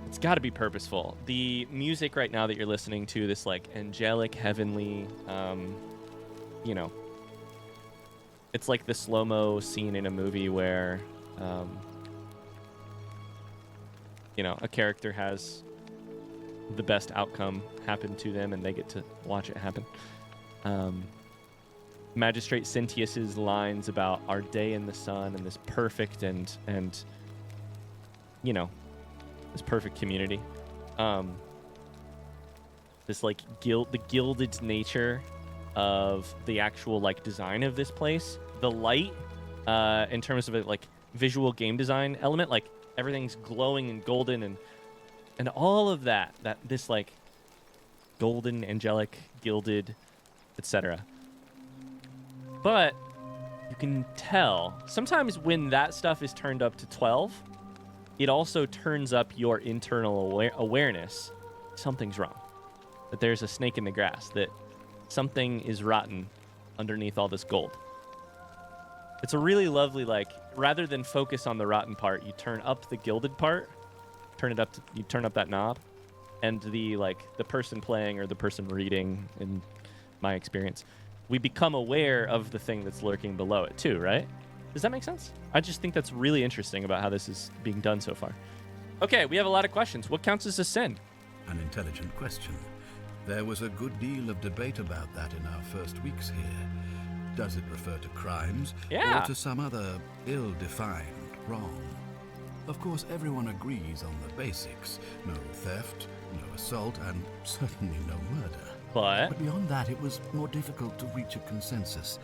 It's got to be purposeful. The music right now that you're listening to, this like angelic, heavenly, it's like the slow-mo scene in a movie where, a character has the best outcome happen to them and they get to watch it happen. Magistrate Cynthius's lines about our day in the sun and this perfect and this perfect community. This like the gilded nature of the actual like design of this place. The light, in terms of a like visual game design element, like everything's glowing and golden and all of that this like golden, angelic, gilded, etc. But you can tell sometimes when that stuff is turned up to 12, it also turns up your internal awareness. Something's wrong. That there's a snake in the grass. That something is rotten underneath all this gold. It's a really lovely, like, rather than focus on the rotten part, you turn up the gilded part. You turn up that knob. And the person playing or the person reading, in my experience, we become aware of the thing that's lurking below it too, right? Does that make sense? I just think that's really interesting about how this is being done so far. Okay, we have a lot of questions. What counts as a sin? An intelligent question. There was a good deal of debate about that in our first weeks here. Does it refer to crimes or to some other ill-defined wrong? Of course, everyone agrees on the basics. No theft, no assault, and certainly no murder. But beyond that, it was more difficult to reach a consensus.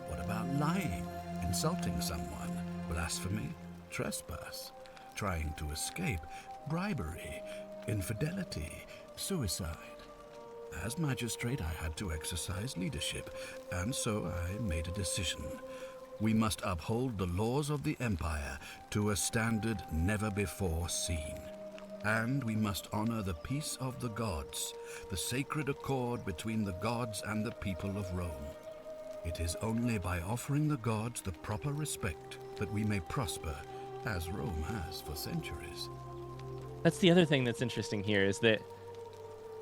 What about lying, insulting someone, blasphemy, trespass, trying to escape, bribery, infidelity, suicide? As magistrate, I had to exercise leadership, and so I made a decision. We must uphold the laws of the Empire to a standard never before seen. And we must honor the peace of the gods, the sacred accord between the gods and the people of Rome. It is only by offering the gods the proper respect that we may prosper, as Rome has for centuries. That's the other thing that's interesting here, is that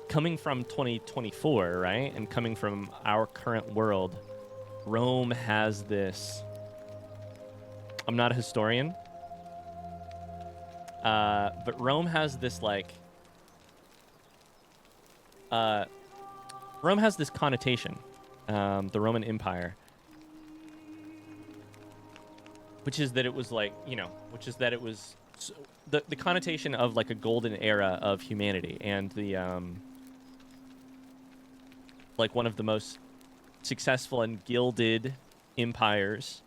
coming from 2024, right, and coming from our current world, Rome has this... I'm not a historian, but Rome has this, like... Rome has this connotation, the Roman Empire, which is that it was like, the connotation of like a golden era of humanity, and the like one of the most successful and gilded empires.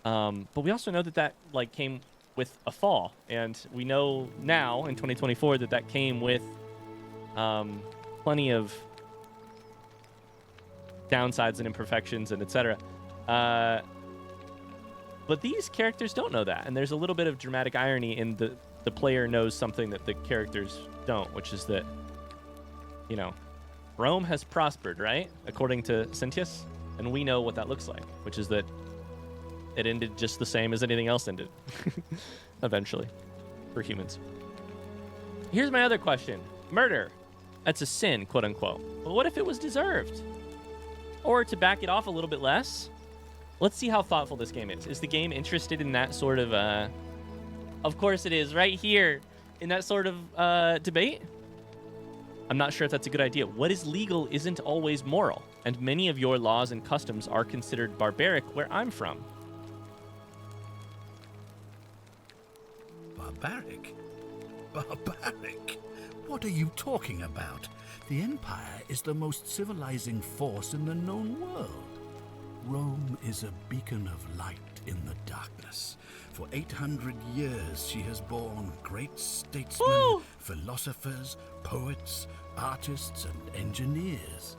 But we also know that like came with a fall, and we know now in 2024 that came with plenty of downsides and imperfections and etc. But these characters don't know that, and there's a little bit of dramatic irony in the player knows something that the characters don't, which is that, Rome has prospered, right? According to Cynthius, and we know what that looks like, which is that it ended just the same as anything else ended, eventually, for humans. Here's my other question. Murder. That's a sin, quote unquote. But what if it was deserved? Or to back it off a little bit less, let's see how thoughtful this game is. Is the game interested in that sort of course it is, right here, in that sort of debate? I'm not sure if that's a good idea. What is legal isn't always moral, and many of your laws and customs are considered barbaric where I'm from. Barbaric? Barbaric? What are you talking about? The Empire is the most civilizing force in the known world. Rome is a beacon of light in the darkness. For 800 years, she has borne great statesmen, philosophers, poets, artists, and engineers.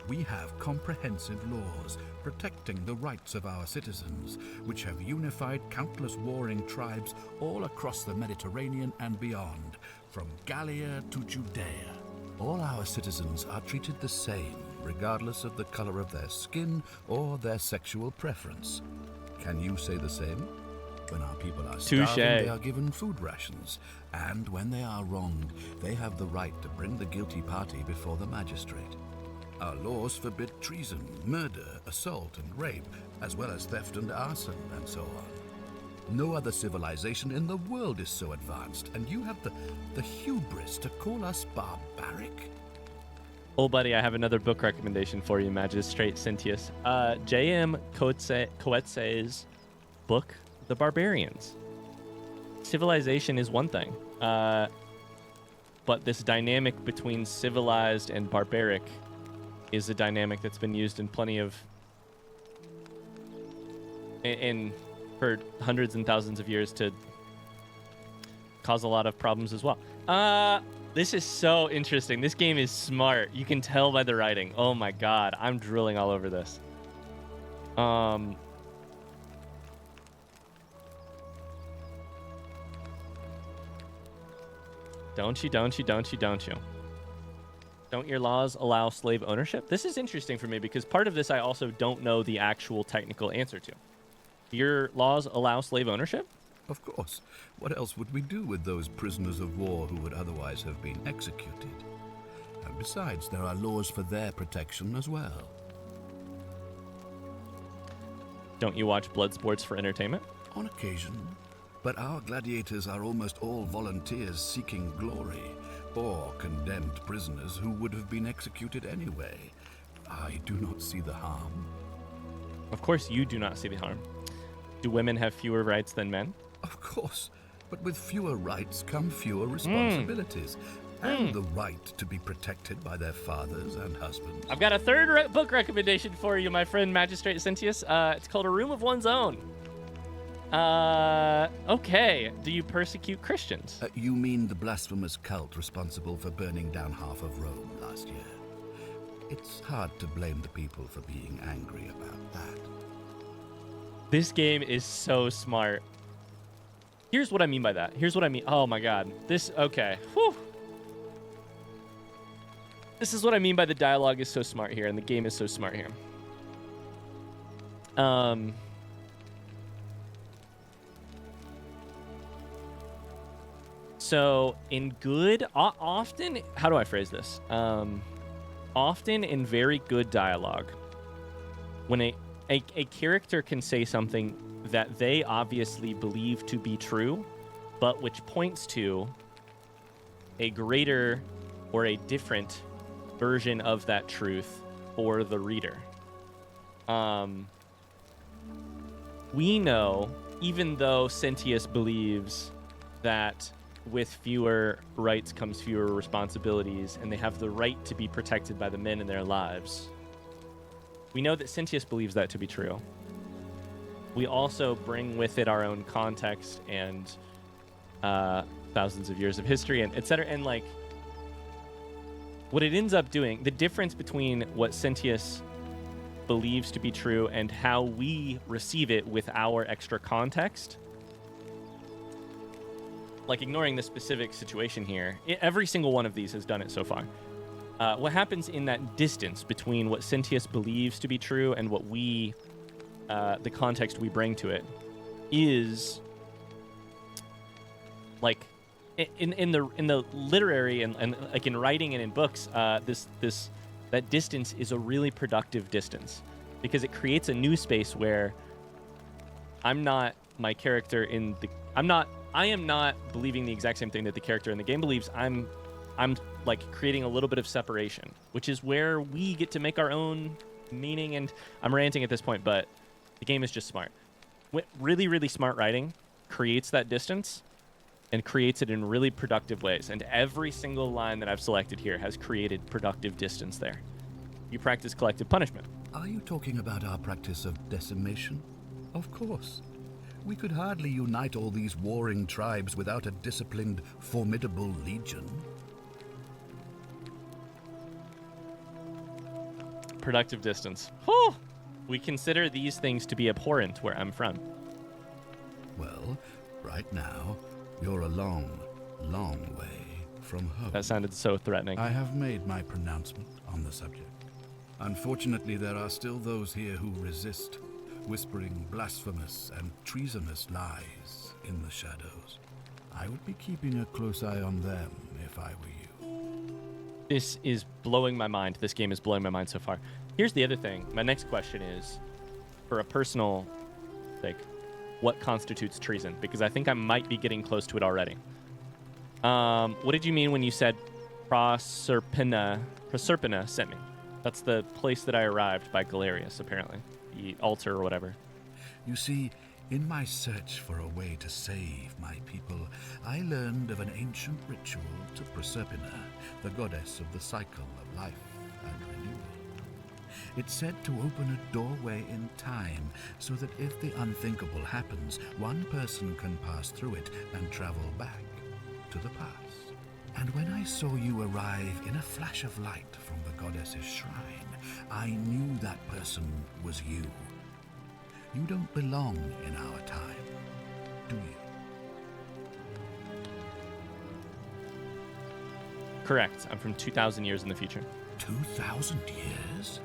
we have comprehensive laws protecting the rights of our citizens, which have unified countless warring tribes all across the Mediterranean and beyond, from Gallia to Judea. All our citizens are treated the same, regardless of the color of their skin or their sexual preference. Can you say the same? When our people are starving, Touche. they are given food rations, and when they are wronged, they have the right to bring the guilty party before the magistrate. Our laws forbid treason, murder, assault, and rape, as well as theft and arson, and so on. No other civilization in the world is so advanced, and you have the hubris to call us barbaric? Oh, buddy, I have another book recommendation for you, Magistrate Sentius. J.M. Coetze's book, The Barbarians. Civilization is one thing, but this dynamic between civilized and barbaric is a dynamic that's been used in plenty of... for hundreds and thousands of years to cause a lot of problems as well. This is so interesting. This game is smart. You can tell by the writing. Oh my god, I'm drooling all over this. Don't you. Don't your laws allow slave ownership? This is interesting for me because part of this I also don't know the actual technical answer to. Your laws allow slave ownership? Of course. What else would we do with those prisoners of war who would otherwise have been executed? And besides, there are laws for their protection as well. Don't you watch blood sports for entertainment? On occasion. But our gladiators are almost all volunteers seeking glory, or condemned prisoners who would have been executed anyway. I do not see the harm. Of course you do not see the harm. Do women have fewer rights than men? Of course, but with fewer rights come fewer responsibilities, and the right to be protected by their fathers and husbands. I've got a third book recommendation for you, my friend Magistrate Sentius. It's called A Room of One's Own. Okay. Do you persecute Christians? You mean the blasphemous cult responsible for burning down half of Rome last year? It's hard to blame the people for being angry about that. This game is so smart. Here's what I mean by that. Oh my god. Okay. Whew. This is what I mean by the dialogue is so smart here and the game is so smart here. So in good, often, how do I phrase this? Often in very good dialogue, when a character can say something that they obviously believe to be true, but which points to a greater or a different version of that truth for the reader. We know, even though Sentius believes that with fewer rights comes fewer responsibilities, and they have the right to be protected by the men in their lives, we know that Sentius believes that to be true. We also bring with it our own context and thousands of years of history and etc. And like what it ends up doing, the difference between what Sentius believes to be true and how we receive it with our extra context, like ignoring the specific situation here, every single one of these has done it so far. What happens in that distance between what Sentius believes to be true and what we, the context we bring to it, is like in the literary and like in writing and in books, that distance is a really productive distance because it creates a new space where I am not believing the exact same thing that the character in the game believes. I'm like creating a little bit of separation, which is where we get to make our own meaning. And I'm ranting at this point, but the game is just smart. Really, really smart writing creates that distance and creates it in really productive ways. And every single line that I've selected here has created productive distance there. You practice collective punishment. Are you talking about our practice of decimation? Of course. We could hardly unite all these warring tribes without a disciplined, formidable legion. Productive distance. Whew. We consider these things to be abhorrent where I'm from. Well, right now, you're a long, long way from home. That sounded so threatening. I have made my pronouncement on the subject. Unfortunately, there are still those here who resist, whispering blasphemous and treasonous lies in the shadows. I would be keeping a close eye on them if I were you. This is blowing my mind. This game is blowing my mind so far. Here's the other thing. My next question is, for a personal sake, what constitutes treason? Because I think I might be getting close to it already. What did you mean when you said Proserpina sent me? That's the place that I arrived by Galerius, apparently. The altar or whatever. You see, in my search for a way to save my people, I learned of an ancient ritual to Proserpina, the goddess of the cycle of life and renewal. It's said to open a doorway in time, so that if the unthinkable happens, one person can pass through it and travel back to the past. And when I saw you arrive in a flash of light from the goddess's shrine, I knew that person was you. You don't belong in our time, do you? Correct. I'm from 2,000 years in the future. 2,000 years?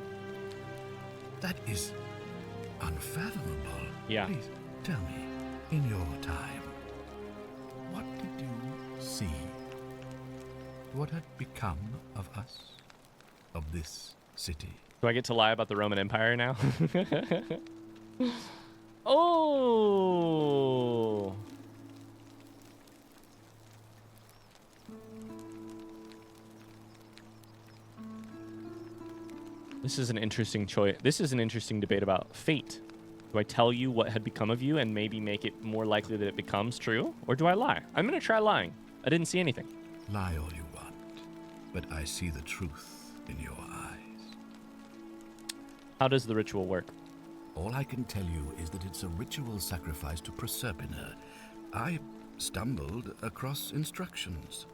That is unfathomable. Yeah. Please, tell me, in your time, what did you see? What had become of us? Of this city? Do I get to lie about the Roman Empire now? Oh! This is an interesting choice. This is an interesting debate about fate. Do I tell you what had become of you and maybe make it more likely that it becomes true? Or do I lie? I'm going to try lying. I didn't see anything. Lie all you want, but I see the truth in your eyes. How does the ritual work? All I can tell you is that it's a ritual sacrifice to Proserpina. I stumbled across instructions.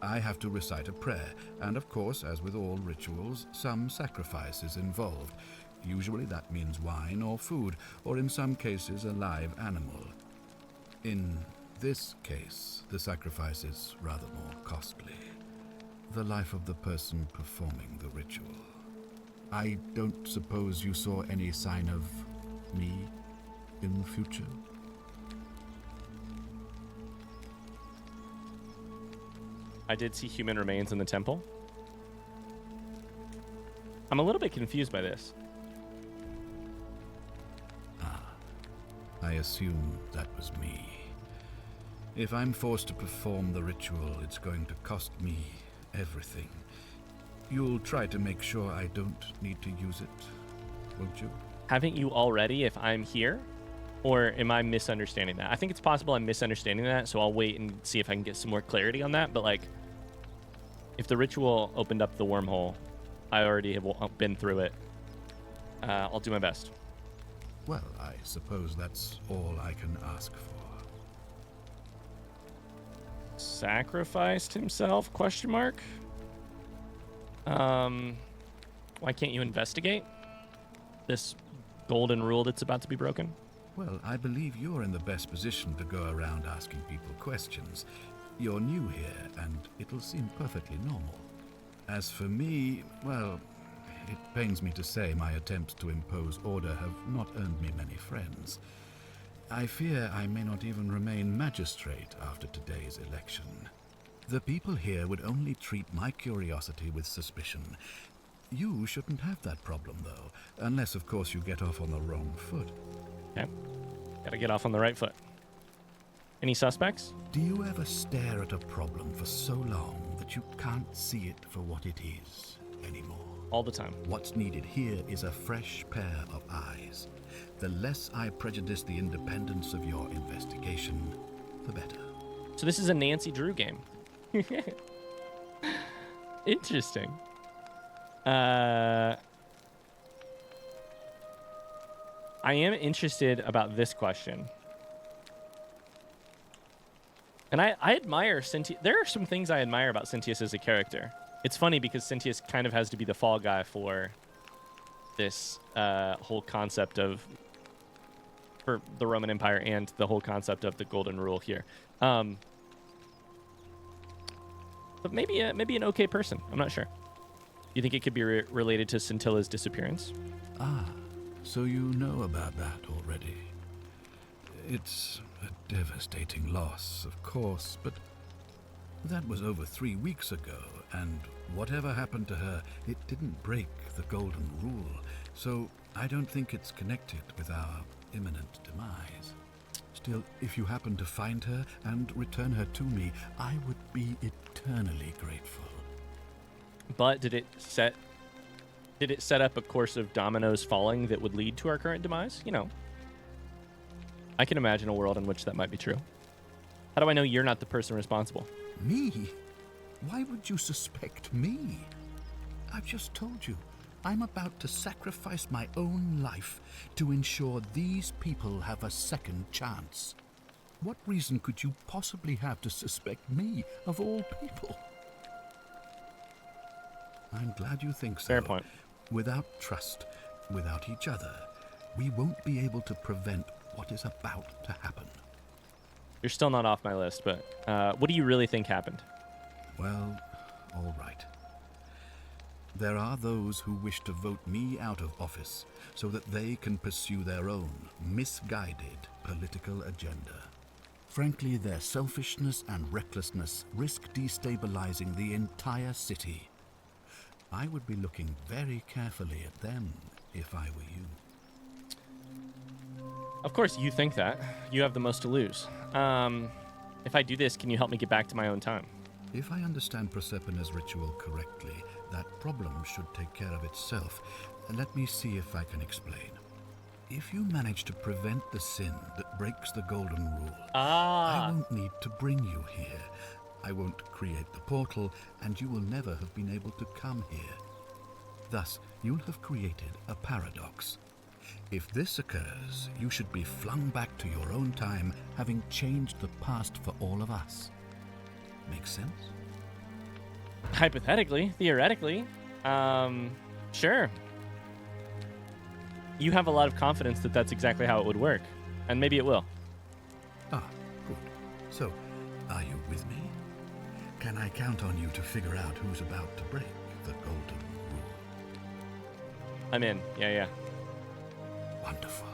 I have to recite a prayer, and of course, as with all rituals, some sacrifice is involved. Usually that means wine or food, or in some cases a live animal. In this case, the sacrifice is rather more costly. The life of the person performing the ritual. I don't suppose you saw any sign of me in the future? I did see human remains in the temple. I'm a little bit confused by this. I assume that was me. If I'm forced to perform the ritual, it's going to cost me everything. You'll try to make sure I don't need to use it, won't you? Haven't you already if I'm here? Or am I misunderstanding that? I think it's possible I'm misunderstanding that, so I'll wait and see if I can get some more clarity on that. But, like, if the ritual opened up the wormhole, I already have been through it. I'll do my best. Well, I suppose that's all I can ask for. Sacrificed himself? Question mark. Why can't you investigate this golden rule that's about to be broken? Well, I believe you're in the best position to go around asking people questions. You're new here, and it'll seem perfectly normal. As for me, well, it pains me to say my attempts to impose order have not earned me many friends. I fear I may not even remain magistrate after today's election. The people here would only treat my curiosity with suspicion. You shouldn't have that problem, though, unless, of course, you get off on the wrong foot. Okay. Gotta get off on the right foot. Any suspects? Do you ever stare at a problem for so long that you can't see it for what it is anymore? All the time. What's needed here is a fresh pair of eyes. The less I prejudice the independence of your investigation, the better. So this is a Nancy Drew game. Interesting. I am interested about this question. And I admire Cynthius. There are some things I admire about Cynthius as a character. It's funny because Cynthius kind of has to be the fall guy for this whole concept of for the Roman Empire and the whole concept of the Golden Rule here. But maybe an okay person. I'm not sure. You think it could be related to Scintilla's disappearance? Ah, so you know about that already. It's a devastating loss, of course, but that was over 3 weeks ago, and whatever happened to her, it didn't break the Golden Rule, so I don't think it's connected with our imminent demise. Still, if you happen to find her and return her to me, I would be eternally grateful. But did it set up a course of dominoes falling that would lead to our current demise? You know, I can imagine a world in which that might be true. How do I know you're not the person responsible? Me? Why would you suspect me? I've just told you, I'm about to sacrifice my own life to ensure these people have a second chance. What reason could you possibly have to suspect me, of all people? I'm glad you think so. Fair point. Without trust, without each other, we won't be able to prevent what is about to happen. You're still not off my list, but what do you really think happened? Well, all right. There are those who wish to vote me out of office so that they can pursue their own misguided political agenda. Frankly, their selfishness and recklessness risk destabilizing the entire city. I would be looking very carefully at them if I were you. Of course, you think that. You have the most to lose. If I do this, can you help me get back to my own time? If I understand Prosepina's ritual correctly, that problem should take care of itself. Let me see if I can explain. If you manage to prevent the sin that breaks the Golden Rule, I won't need to bring you here. I won't create the portal, and you will never have been able to come here. Thus, you'll have created a paradox. If this occurs, you should be flung back to your own time, having changed the past for all of us. Make sense? Hypothetically, theoretically, sure. You have a lot of confidence that that's exactly how it would work, and maybe it will. Ah, good. So, are you with me? Can I count on you to figure out who's about to break the Golden Rule? I'm in. Yeah. Wonderful.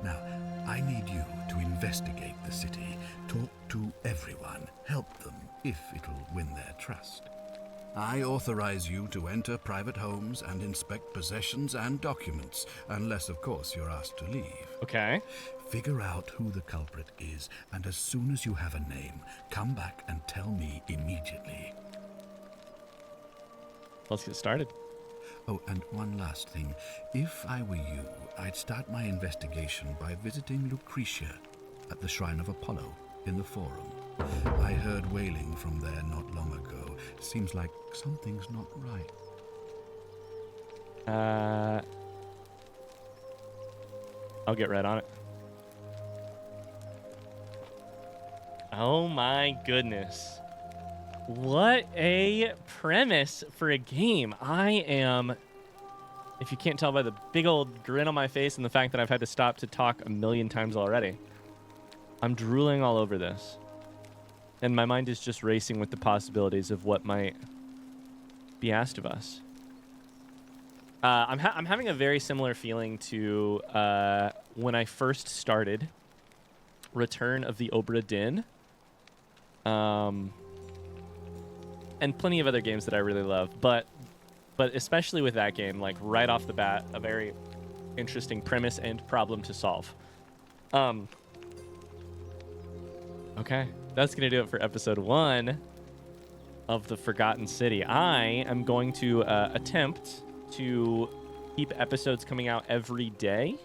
Now, I need you to investigate the city, talk to everyone, help them if it'll win their trust. I authorize you to enter private homes and inspect possessions and documents, unless, of course, you're asked to leave. Okay. Figure out who the culprit is, and as soon as you have a name, come back and tell me immediately. Let's get started. Oh, and one last thing. If I were you, I'd start my investigation by visiting Lucretia at the Shrine of Apollo in the Forum. I heard wailing from there not long ago. Seems like something's not right. I'll get right on it. Oh my goodness. What a premise for a game. I am, if you can't tell by the big old grin on my face and the fact that I've had to stop to talk a million times already, I'm drooling all over this. And my mind is just racing with the possibilities of what might be asked of us. I'm having a very similar feeling to when I first started Return of the Obra Dinn. And plenty of other games that I really love, but especially with that game, like right off the bat, a very interesting premise and problem to solve. Okay, that's gonna do it for episode 1 of The Forgotten City. I am going to attempt to keep episodes coming out every day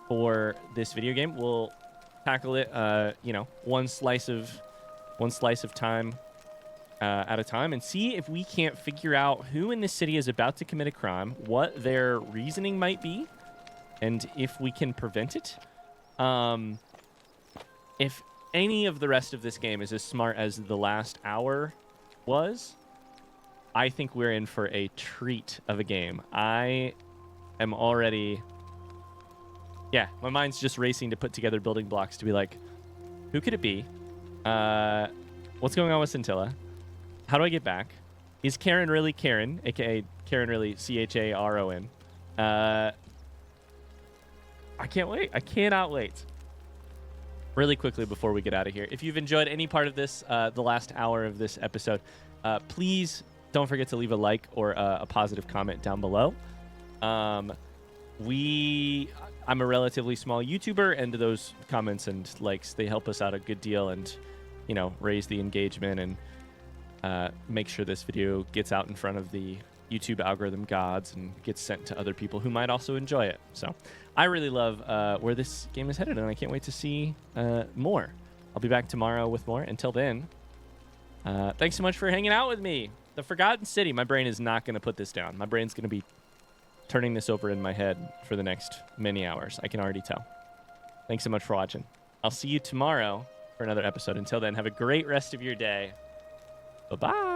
for this video game. We'll tackle it, one slice of time at a time, and see if we can't figure out who in this city is about to commit a crime, what their reasoning might be, and if we can prevent it. If any of the rest of this game is as smart as the last hour was, I think we're in for a treat of a game. I am already... Yeah, my mind's just racing to put together building blocks to be like, who could it be? What's going on with Scintilla? How do I get back? Is Karen really Karen, aka Karen really Charon? I can't wait. I cannot wait. Really quickly before we get out of here, if you've enjoyed any part of this, the last hour of this episode, please don't forget to leave a like or a positive comment down below. I'm a relatively small YouTuber, and those comments and likes, they help us out a good deal and, you know, raise the engagement and make sure this video gets out in front of the YouTube algorithm gods and gets sent to other people who might also enjoy it. So I really love where this game is headed, and I can't wait to see more. I'll be back tomorrow with more. Until then, thanks so much for hanging out with me. The Forgotten City. My brain is not going to put this down. My brain's going to be turning this over in my head for the next many hours. I can already tell. Thanks so much for watching. I'll see you tomorrow for another episode. Until then, have a great rest of your day. Bye-bye.